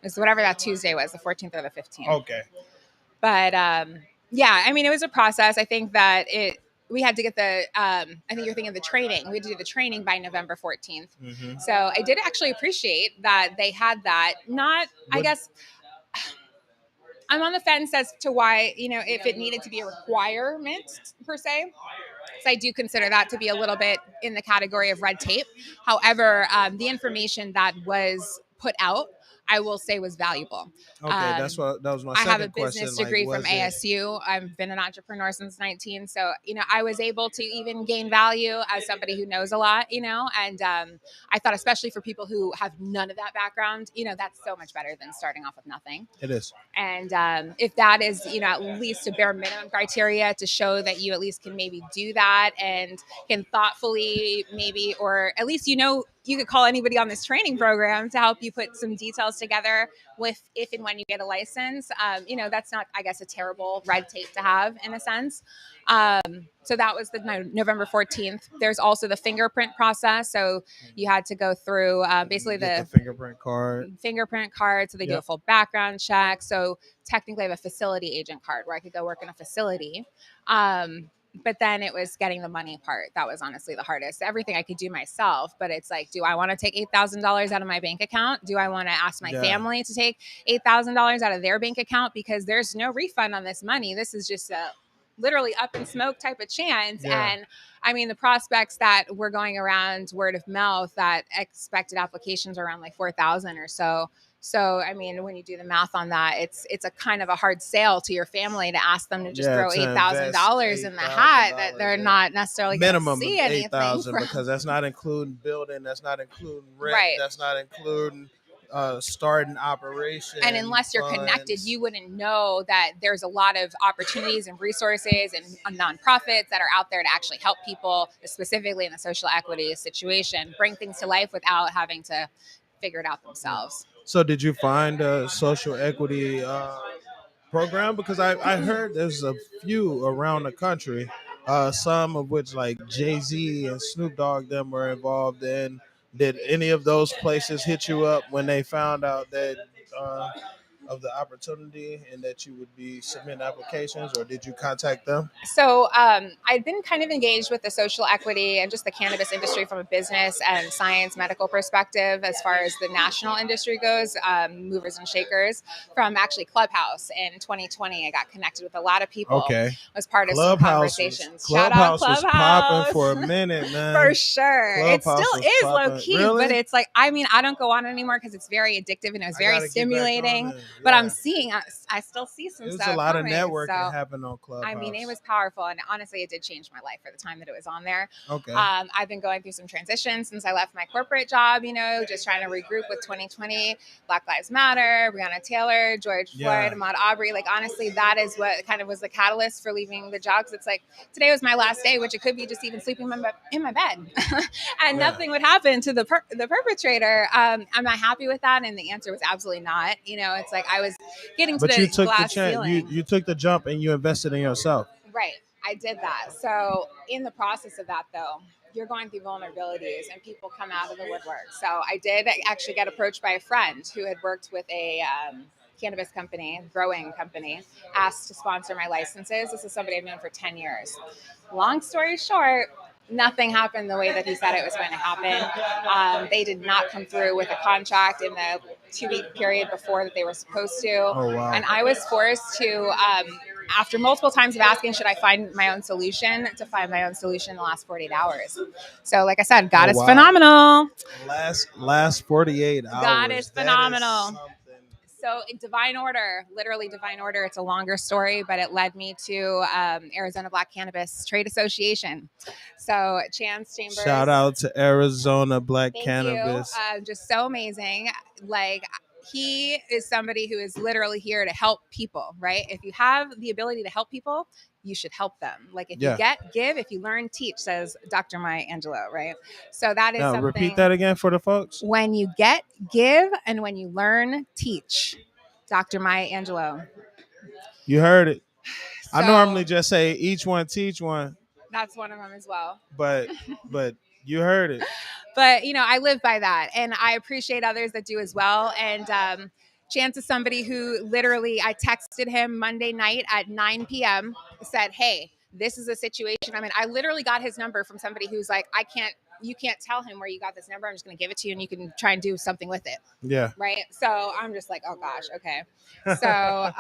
It's whatever that Tuesday was, the 14th or the 15th. Okay. But yeah, I mean, it was a process. I think that we had to get I think you're thinking of the training. We had to do the training by November 14th. Mm-hmm. So I did actually appreciate that they had that. I guess I'm on the fence as to why, if it needed to be a requirement per se. So I do consider that to be a little bit in the category of red tape. However, the information that was put out, I will say, was valuable. Okay, that was my second question. I have a business degree from ASU. I've been an entrepreneur since 19. So, I was able to even gain value as somebody who knows a lot, and I thought, especially for people who have none of that background, that's so much better than starting off with nothing. It is. And if that is, at least a bare minimum criteria to show that you at least can maybe do that and can thoughtfully maybe, or at least, you could call anybody on this training program to help you put some details together with if and when you get a license. That's not, I guess, a terrible red tape to have in a sense. So that was the November 14th. There's also the fingerprint process. So you had to go through basically the fingerprint card. So they do a full background check. So technically I have a facility agent card where I could go work in a facility. But then it was getting the money part. That was honestly the hardest. Everything I could do myself, but it's like, do I want to take $8,000 out of my bank account? Do I want to ask my family to take $8,000 out of their bank account? Because there's no refund on this money. This is just a literally up in smoke type of chance. Yeah. And I mean, the prospects that were going around word of mouth that expected applications are around like 4,000 or so. So, I mean, when you do the math on that, it's a kind of a hard sale to your family to ask them to just throw $8,000 in the hat that they're not necessarily going to see anything. $8,000 because that's not including building, that's not including rent, right. That's not including starting operation. And unless you're connected, you wouldn't know that there's a lot of opportunities and resources and nonprofits that are out there to actually help people, specifically in the social equity situation, bring things to life without having to figure it out themselves. So did you find a social equity program? Because I heard there's a few around the country, some of which like Jay-Z and Snoop Dogg them were involved in. Did any of those places hit you up when they found out that of the opportunity and that you would be submitting applications, or did you contact them? So I'd been kind of engaged with the social equity and just the cannabis industry from a business and science medical perspective as far as the national industry goes, movers and shakers, from actually Clubhouse in 2020. I got connected with a lot of people. Okay. Was part of some conversations. Clubhouse was popping for a minute, man. For sure. Clubhouse it still is low key, really? But it's like, I mean, I don't go on anymore because it's very addictive and it was very stimulating. But Yeah. I'm seeing, I still see some There's stuff a lot of coming. networking So happening on Clubhouse. I mean, it was powerful, and honestly, it did change my life for the time that it was on there. Okay. I've been going through some transitions since I left my corporate job, just trying to regroup with 2020, Black Lives Matter, Breonna Taylor, George Floyd, Ahmaud Arbery. Like, honestly, that is what kind of was the catalyst for leaving the job. 'Cause it's like, today was my last day, which it could be just even sleeping in my bed and nothing would happen to the perpetrator. Am I happy with that? And the answer was absolutely not. It's like I was getting to But you the took the glass chance. ceiling. You took the jump and you invested in yourself. Right. I did that. So in the process of that, though, you're going through vulnerabilities and people come out of the woodwork. So I did actually get approached by a friend who had worked with a cannabis company, growing company, asked to sponsor my licenses. This is somebody I've known for 10 years. Long story short, nothing happened the way that he said it was going to happen. They did not come through with a contract in the 2-week period before that they were supposed to. Oh, wow. And I was forced to, after multiple times of asking, should I find my own solution, to find my own solution in the last 48 hours. So like I said, God is phenomenal. Last 48 hours. God is phenomenal. That is So divine order, literally divine order. It's a longer story, but it led me to Arizona Black Cannabis Trade Association. So Chance Chambers. Shout out to Arizona Black Thank Cannabis. you. Just so amazing. Like, he is somebody who is literally here to help people, right? If you have the ability to help people, you should help them. Like, if you give, if you learn, teach, says Dr. Maya Angelou, right? So that is something. Repeat that again for the folks. When you give, and when you learn, teach. Dr. Maya Angelou. You heard it. So, I normally just say each one teach one. That's one of them as well. But you heard it. But, I live by that, and I appreciate others that do as well. And Chance is somebody who literally, I texted him Monday night at 9 p.m., said, hey, this is a situation. I mean, I literally got his number from somebody who's like, you can't tell him where you got this number. I'm just going to give it to you and you can try and do something with it. Yeah. Right. So I'm just like, oh gosh. Okay. So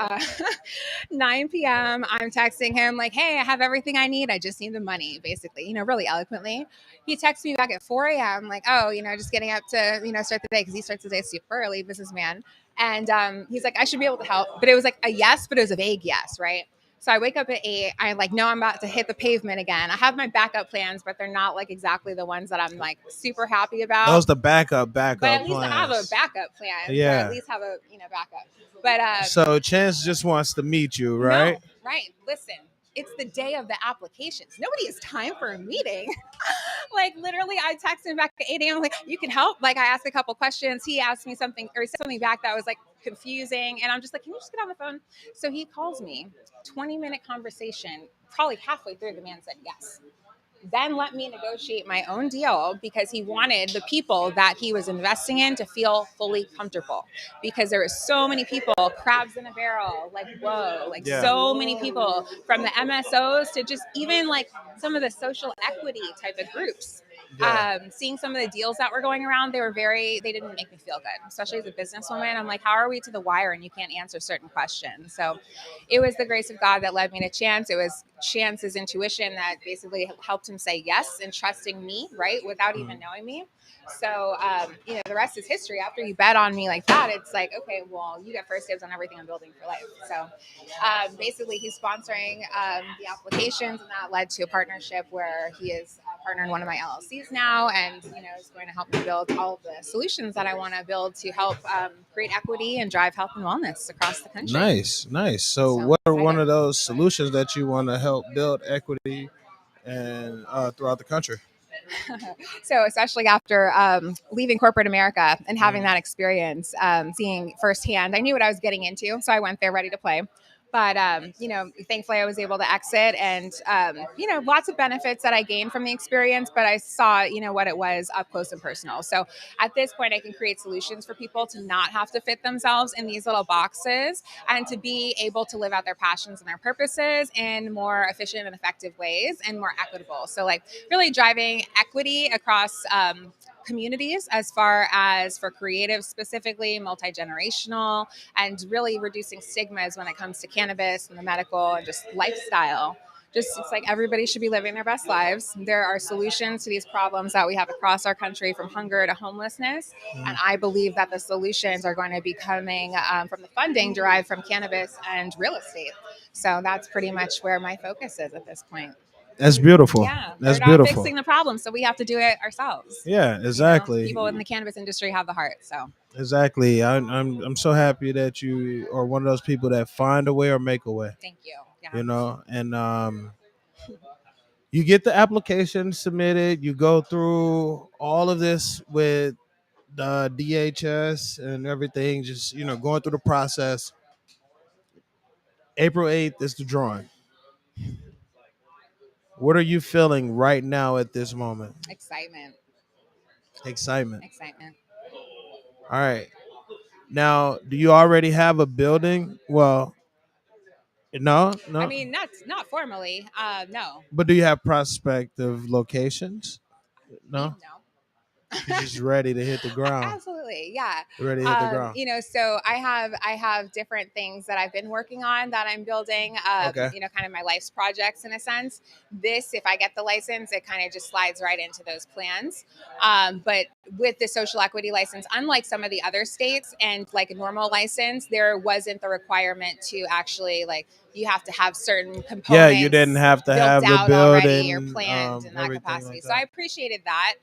9 p.m. I'm texting him like, hey, I have everything I need. I just need the money, basically, really eloquently. He texts me back at 4 a.m. like, oh, just getting up to, start the day, because he starts the day super early, businessman. And he's like, I should be able to help. But it was like a yes, but it was a vague yes. Right. So I wake up at 8. I'm like, no, I'm about to hit the pavement again. I have my backup plans, but they're not like exactly the ones that I'm like super happy about. Those the backup But at least plans. I have a backup plan. Yeah. Or at least have a backup. But so Chance just wants to meet you, right? No, right. Listen, it's the day of the applications. Nobody has time for a meeting. Like, literally, I texted him back at 8 a.m. like, you can help. Like, I asked a couple questions. He asked me something, or he said something back that was like confusing. And I'm just like, can you just get on the phone? So he calls me, 20-minute conversation. Probably halfway through, the man said yes. Then let me negotiate my own deal, because he wanted the people that he was investing in to feel fully comfortable, because there were so many people, crabs in a barrel, like, whoa, like so many people, from the MSOs to just even like some of the social equity type of groups. Seeing some of the deals that were going around, they didn't make me feel good, especially as a businesswoman. I'm like, how are we to the wire and you can't answer certain questions? So it was the grace of God that led me to Chance. It was Chance's intuition that basically helped him say yes, and trusting me, right, without even knowing me. So, the rest is history. After you bet on me like that, it's like, okay, well, you get first dibs on everything I'm building for life. So basically, he's sponsoring the applications, and that led to a partnership where he is a partner in one of my LLCs now, and, is going to help me build all of the solutions that I want to build to help create equity and drive health and wellness across the country. Nice. So what are one of those solutions that you want to help build equity and throughout the country? So especially after leaving corporate America and having that experience, seeing firsthand, I knew what I was getting into. So I went there ready to play. But, thankfully I was able to exit, and, lots of benefits that I gained from the experience, but I saw, what it was up close and personal. So at this point, I can create solutions for people to not have to fit themselves in these little boxes, and to be able to live out their passions and their purposes in more efficient and effective ways, and more equitable. So like really driving equity across communities, as far as for creatives specifically, multi-generational, and really reducing stigmas when it comes to cannabis and the medical and just lifestyle. Just it's like everybody should be living their best lives. There are solutions to these problems that we have across our country, from hunger to homelessness. And I believe that the solutions are going to be coming from the funding derived from cannabis and real estate. So that's pretty much where my focus is at this point. That's beautiful. Yeah, That's they're not beautiful. fixing the problem, so we have to do it ourselves. Yeah, exactly. People in the cannabis industry have the heart. So Exactly. I'm so happy that you are one of those people that find a way or make a way. thank you. Yeah. You know, and you get the application submitted. You go through all of this with the DHS and everything. Just going through the process. April 8th is the drawing. What are you feeling right now at this moment? Excitement. Excitement. Excitement. All right. Now, do you already have a building? Well, no. I mean, not formally. No. But do you have prospective locations? No. No. You're just ready to hit the ground. Absolutely, yeah. Ready to hit the ground. So I have different things that I've been working on that I'm building. Okay. Kind of my life's projects in a sense. This, if I get the license, it kind of just slides right into those plans. But with the social equity license, unlike some of the other states and like a normal license, there wasn't the requirement to actually you have to have certain components. Yeah, you didn't have to have the out building already or planned in that capacity. Like that. So I appreciated that.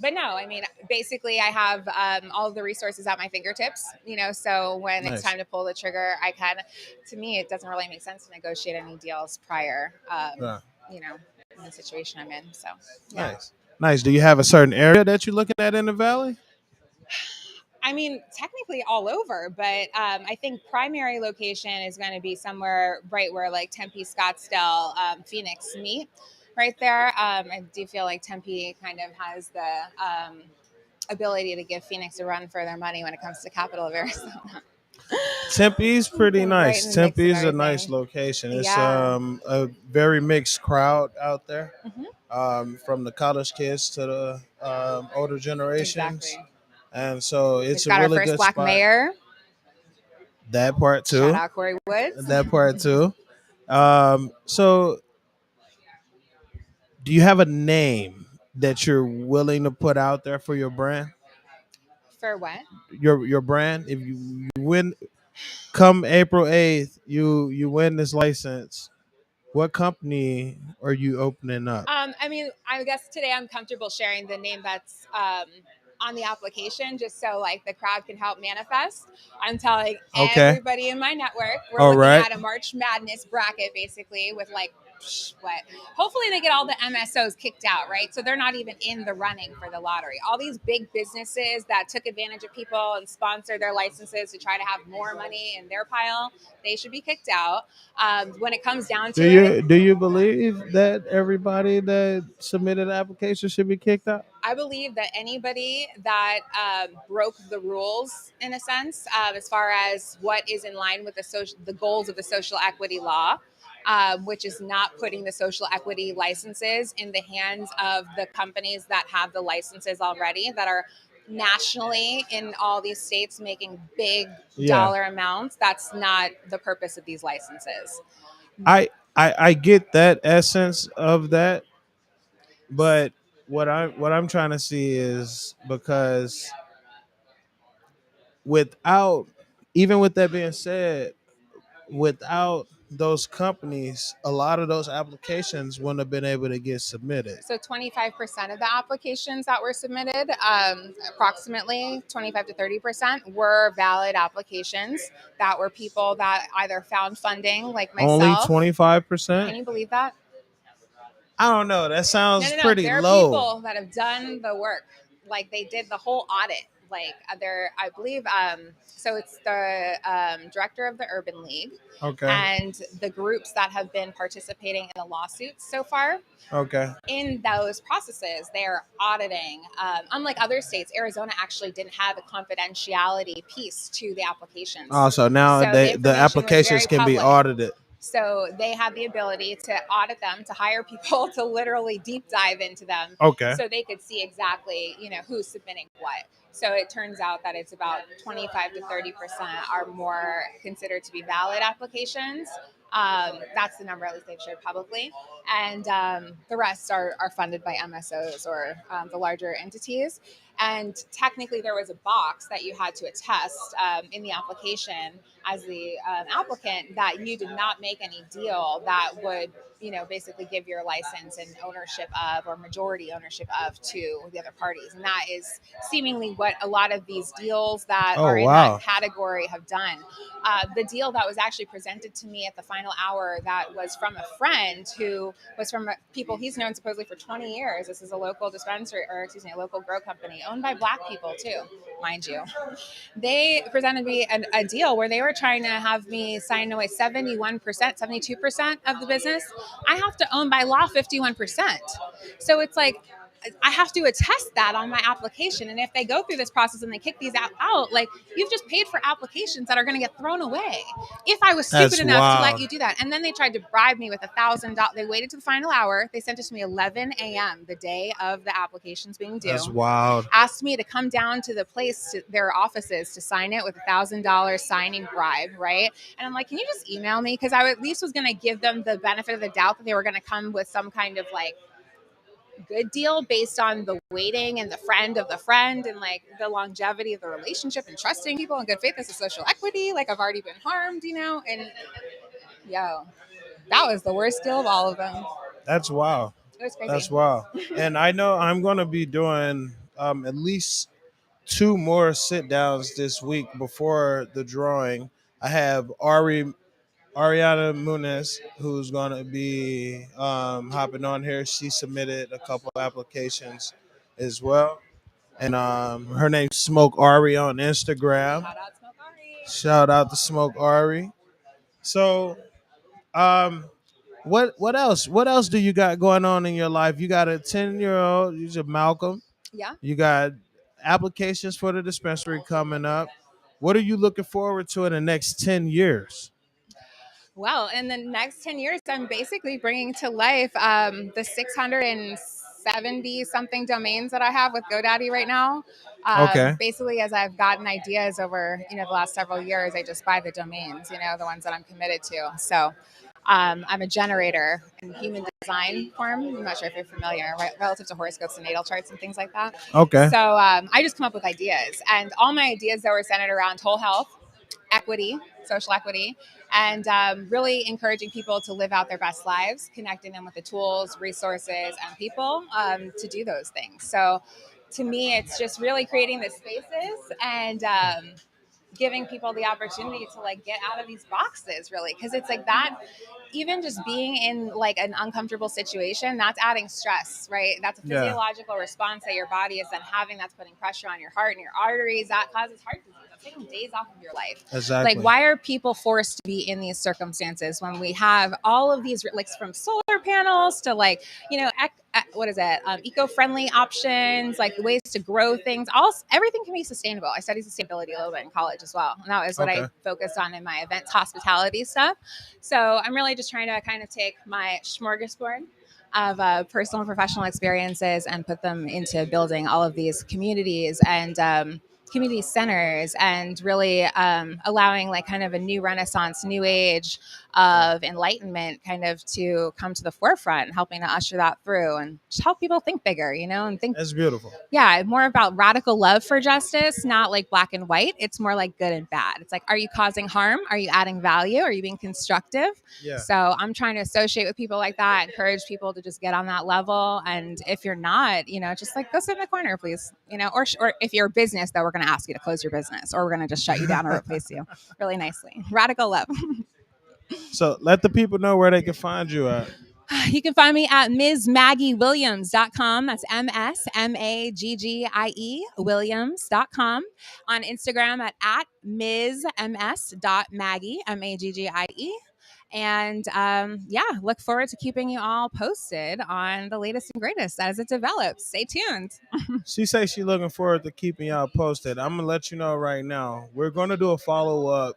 But no, I mean, basically, I have all of the resources at my fingertips, so when Nice. it's time to pull the trigger, to me, it doesn't really make sense to negotiate any deals prior, in the situation I'm in. So, yeah. Nice. Do you have a certain area that you're looking at in the Valley? I mean, technically all over, but I think primary location is going to be somewhere right where like Tempe, Scottsdale, Phoenix meet. Right there, I do feel like Tempe kind of has the ability to give Phoenix a run for their money when it comes to capital of Arizona. Tempe's pretty nice. Right in the mix of Tempe's a everything. nice location. It's Yeah. a very mixed crowd out there, Mhm. from the college kids to the older generations, Exactly. and so it's We've got a really our first good black spot. mayor. That part too. Shout out Corey Woods. That part too. So, do you have a name that you're willing to put out there for your brand? For what? Your brand. If you win, come April 8th, you win this license. What company are you opening up? I mean, I guess today I'm comfortable sharing the name that's on the application, just so like the crowd can help manifest. I'm telling everybody in my network we're All looking right. at a March Madness bracket, basically, with like what? Hopefully they get all the MSOs kicked out, right? So they're not even in the running for the lottery. All these big businesses that took advantage of people and sponsored their licenses to try to have more money in their pile, they should be kicked out. When it comes down to it, Do you believe that everybody that submitted an application should be kicked out? I believe that anybody that broke the rules, in a sense, as far as what is in line with the goals of the social equity law, which is not putting the social equity licenses in the hands of the companies that have the licenses already, that are nationally in all these states making big dollar amounts. That's not the purpose of these licenses. I get that essence of that, but what I'm trying to see is, because without even with that being said, without those companies, a lot of those applications wouldn't have been able to get submitted. So 25% of the applications that were submitted, approximately 25 to 30%, were valid applications that were people that either found funding, like myself. Only Can 25%? you believe that? I don't know. That sounds No. pretty There are low. people that have done the work. Like they did the whole audit. Like I believe, so it's the director of the Urban League. Okay. And the groups that have been participating in the lawsuits so far. Okay. In those processes, they're auditing. Unlike other states, Arizona actually didn't have a confidentiality piece to the applications. Oh, so now So the applications can be audited. So they have the ability to audit them, to hire people to literally deep dive into them. Okay. So they could see exactly, who's submitting what. So it turns out that it's about 25 to 30% are more considered to be valid applications, That's the number at least they've shared publicly. And the rest are funded by MSOs or the larger entities. And technically, there was a box that you had to attest in the application as the applicant that you did not make any deal that would, basically give your license and ownership of or majority ownership of to the other parties. And that is seemingly what a lot of these deals that Oh, are in wow. that category have done. The deal that was actually presented to me at the final hour that was from a friend who was from people he's known supposedly for 20 years. This is a local dispensary, or excuse me, a local grow company owned by Black people too, mind you. They presented me a deal where they were trying to have me sign away 71%, 72% of the business. I have to own by law 51%. So it's like, I have to attest that on my application. And if they go through this process and they kick these out, like, you've just paid for applications that are going to get thrown away. If I was stupid That's enough to let wild. you do that. And then they tried to bribe me with $1,000. They waited to the final hour. They sent it to me 11 a.m. the day of the applications being due. That's wild. Asked me to come down to the place, to their offices, to sign it with $1,000 signing bribe, right? And I'm like, can you just email me? Because I at least was going to give them the benefit of the doubt that they were going to come with some kind of like good deal based on the waiting and the friend of the friend and like the longevity of the relationship and trusting people in good faith as a social equity. Like, I've already been harmed, and that was the worst deal of all of them. That's wild. It was crazy. That's wild. And I know I'm going to be doing at least 2 more sit downs this week before the drawing. I have Ariana Muniz, who's going to be hopping on here. She submitted a couple applications as well. And her name's Smoke Ari on Instagram. Shout out Smoke Ari. Shout out to Smoke Ari. So, um, what else? What else do you got going on in your life? You got a 10-year-old. You're Malcolm. Yeah. You got applications for the dispensary coming up. What are you looking forward to in the next 10 years? Well, in the next 10 years, I'm basically bringing to life the 670 something domains that I have with GoDaddy right now. Okay. Basically, as I've gotten ideas over, the last several years, I just buy the domains, the ones that I'm committed to. So I'm a generator in human design form. I'm not sure if you're familiar, right, relative to horoscopes and natal charts and things like that. Okay. So I just come up with ideas, and all my ideas that were centered around whole health, equity, social equity, and really encouraging people to live out their best lives, connecting them with the tools, resources, and people to do those things. So to me, it's just really creating the spaces and giving people the opportunity to like get out of these boxes, really, because it's like that. Even just being in like an uncomfortable situation, that's adding stress, right? That's a Yeah. physiological response that your body is then having, that's putting pressure on your heart and your arteries. That causes heart disease. That's taking days off of your life. Exactly. Like, why are people forced to be in these circumstances when we have all of these, like, from solar panels to like, eco-friendly options, like ways to grow things. Everything can be sustainable. I studied sustainability a little bit in college as well, and that was what Okay. I focused on in my events hospitality stuff. So I'm really just trying to kind of take my smorgasbord of personal and professional experiences and put them into building all of these communities and community centers, and really allowing like kind of a new renaissance, new age of enlightenment kind of to come to the forefront, helping to usher that through and just help people think bigger, and think, That's beautiful. yeah, more about radical love for justice, not like black and white. It's more like good and bad. It's like, are you causing harm? Are you adding value? Are you being constructive? Yeah. So I'm trying to associate with people like that, encourage people to just get on that level. And if you're not, just like go sit in the corner, please, or if you're a business, that we're going to ask you to close your business, or we're going to just shut you down or replace you really nicely. Radical love. So let the people know where they can find you at. You can find me at MsMaggieWilliams.com. That's MsMaggie Williams.com. On Instagram at MsMs.Maggie, Maggie. And look forward to keeping you all posted on the latest and greatest as it develops. Stay tuned. She says she's looking forward to keeping y'all posted. I'm going to let you know right now. We're going to do a follow-up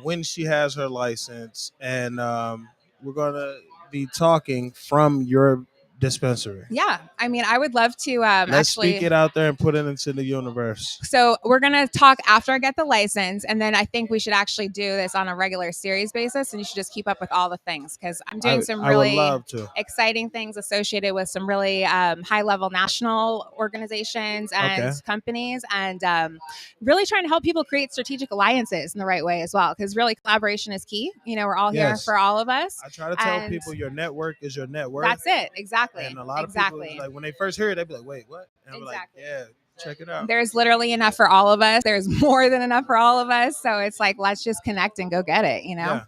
when she has her license, and we're going to be talking from your dispensary. Yeah, I mean, I would love to Let's actually speak it out there and put it into the universe. So we're gonna talk after I get the license, and then I think we should actually do this on a regular series basis, and you should just keep up with all the things because I'm doing some I would really love to. exciting things associated with some really high level national organizations and Okay. companies, and really trying to help people create strategic alliances in the right way as well. Because really, collaboration is key. You know, we're all here Yes. for all of us. I try to tell And people your network is your net worth. That's it, exactly. And a lot of exactly. people, like when they first hear it, they be like, "Wait, what?" And I'm Exactly. like, "Yeah, check it out." There's literally enough for all of us. There's more than enough for all of us. So it's like, let's just connect and go get it, you know? Yeah,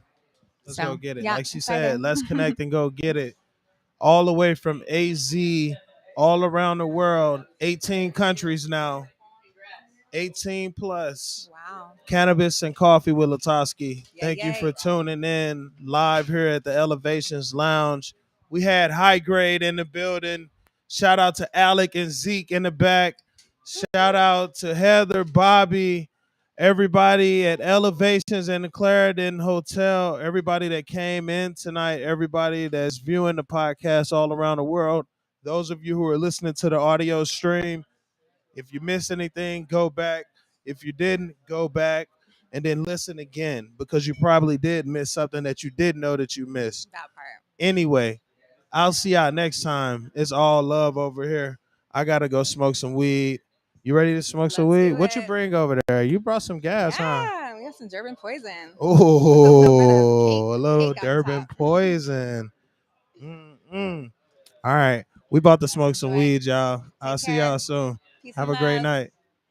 let's So, go get it. yeah, Like she excited. said, let's connect and go get it. All the way from AZ, all around the world, 18 countries now, 18 plus. Wow. Cannabis and Coffee with LaTosque. Yeah, Thank you yay. for tuning in live here at the Elevations Lounge. We had High Grade in the building. Shout out to Alec and Zeke in the back. Shout out to Heather, Bobby, everybody at Elevations and the Clarendon Hotel, everybody that came in tonight, everybody that's viewing the podcast all around the world. Those of you who are listening to the audio stream, if you missed anything, go back. If you didn't, go back and then listen again because you probably did miss something that you didn't know that you missed. That part. Anyway, I'll see y'all next time. It's all love over here. I got to go smoke some weed. You ready to smoke some Let's weed? do What you it. bring over there? You brought some gas, huh? Yeah, we have some Durban poison. Oh, a little cake on Durban top. poison. Mm-mm. All right. We about to smoke some Enjoy. weed, y'all. I'll Take see care. y'all soon. Peace Have and a great love. night.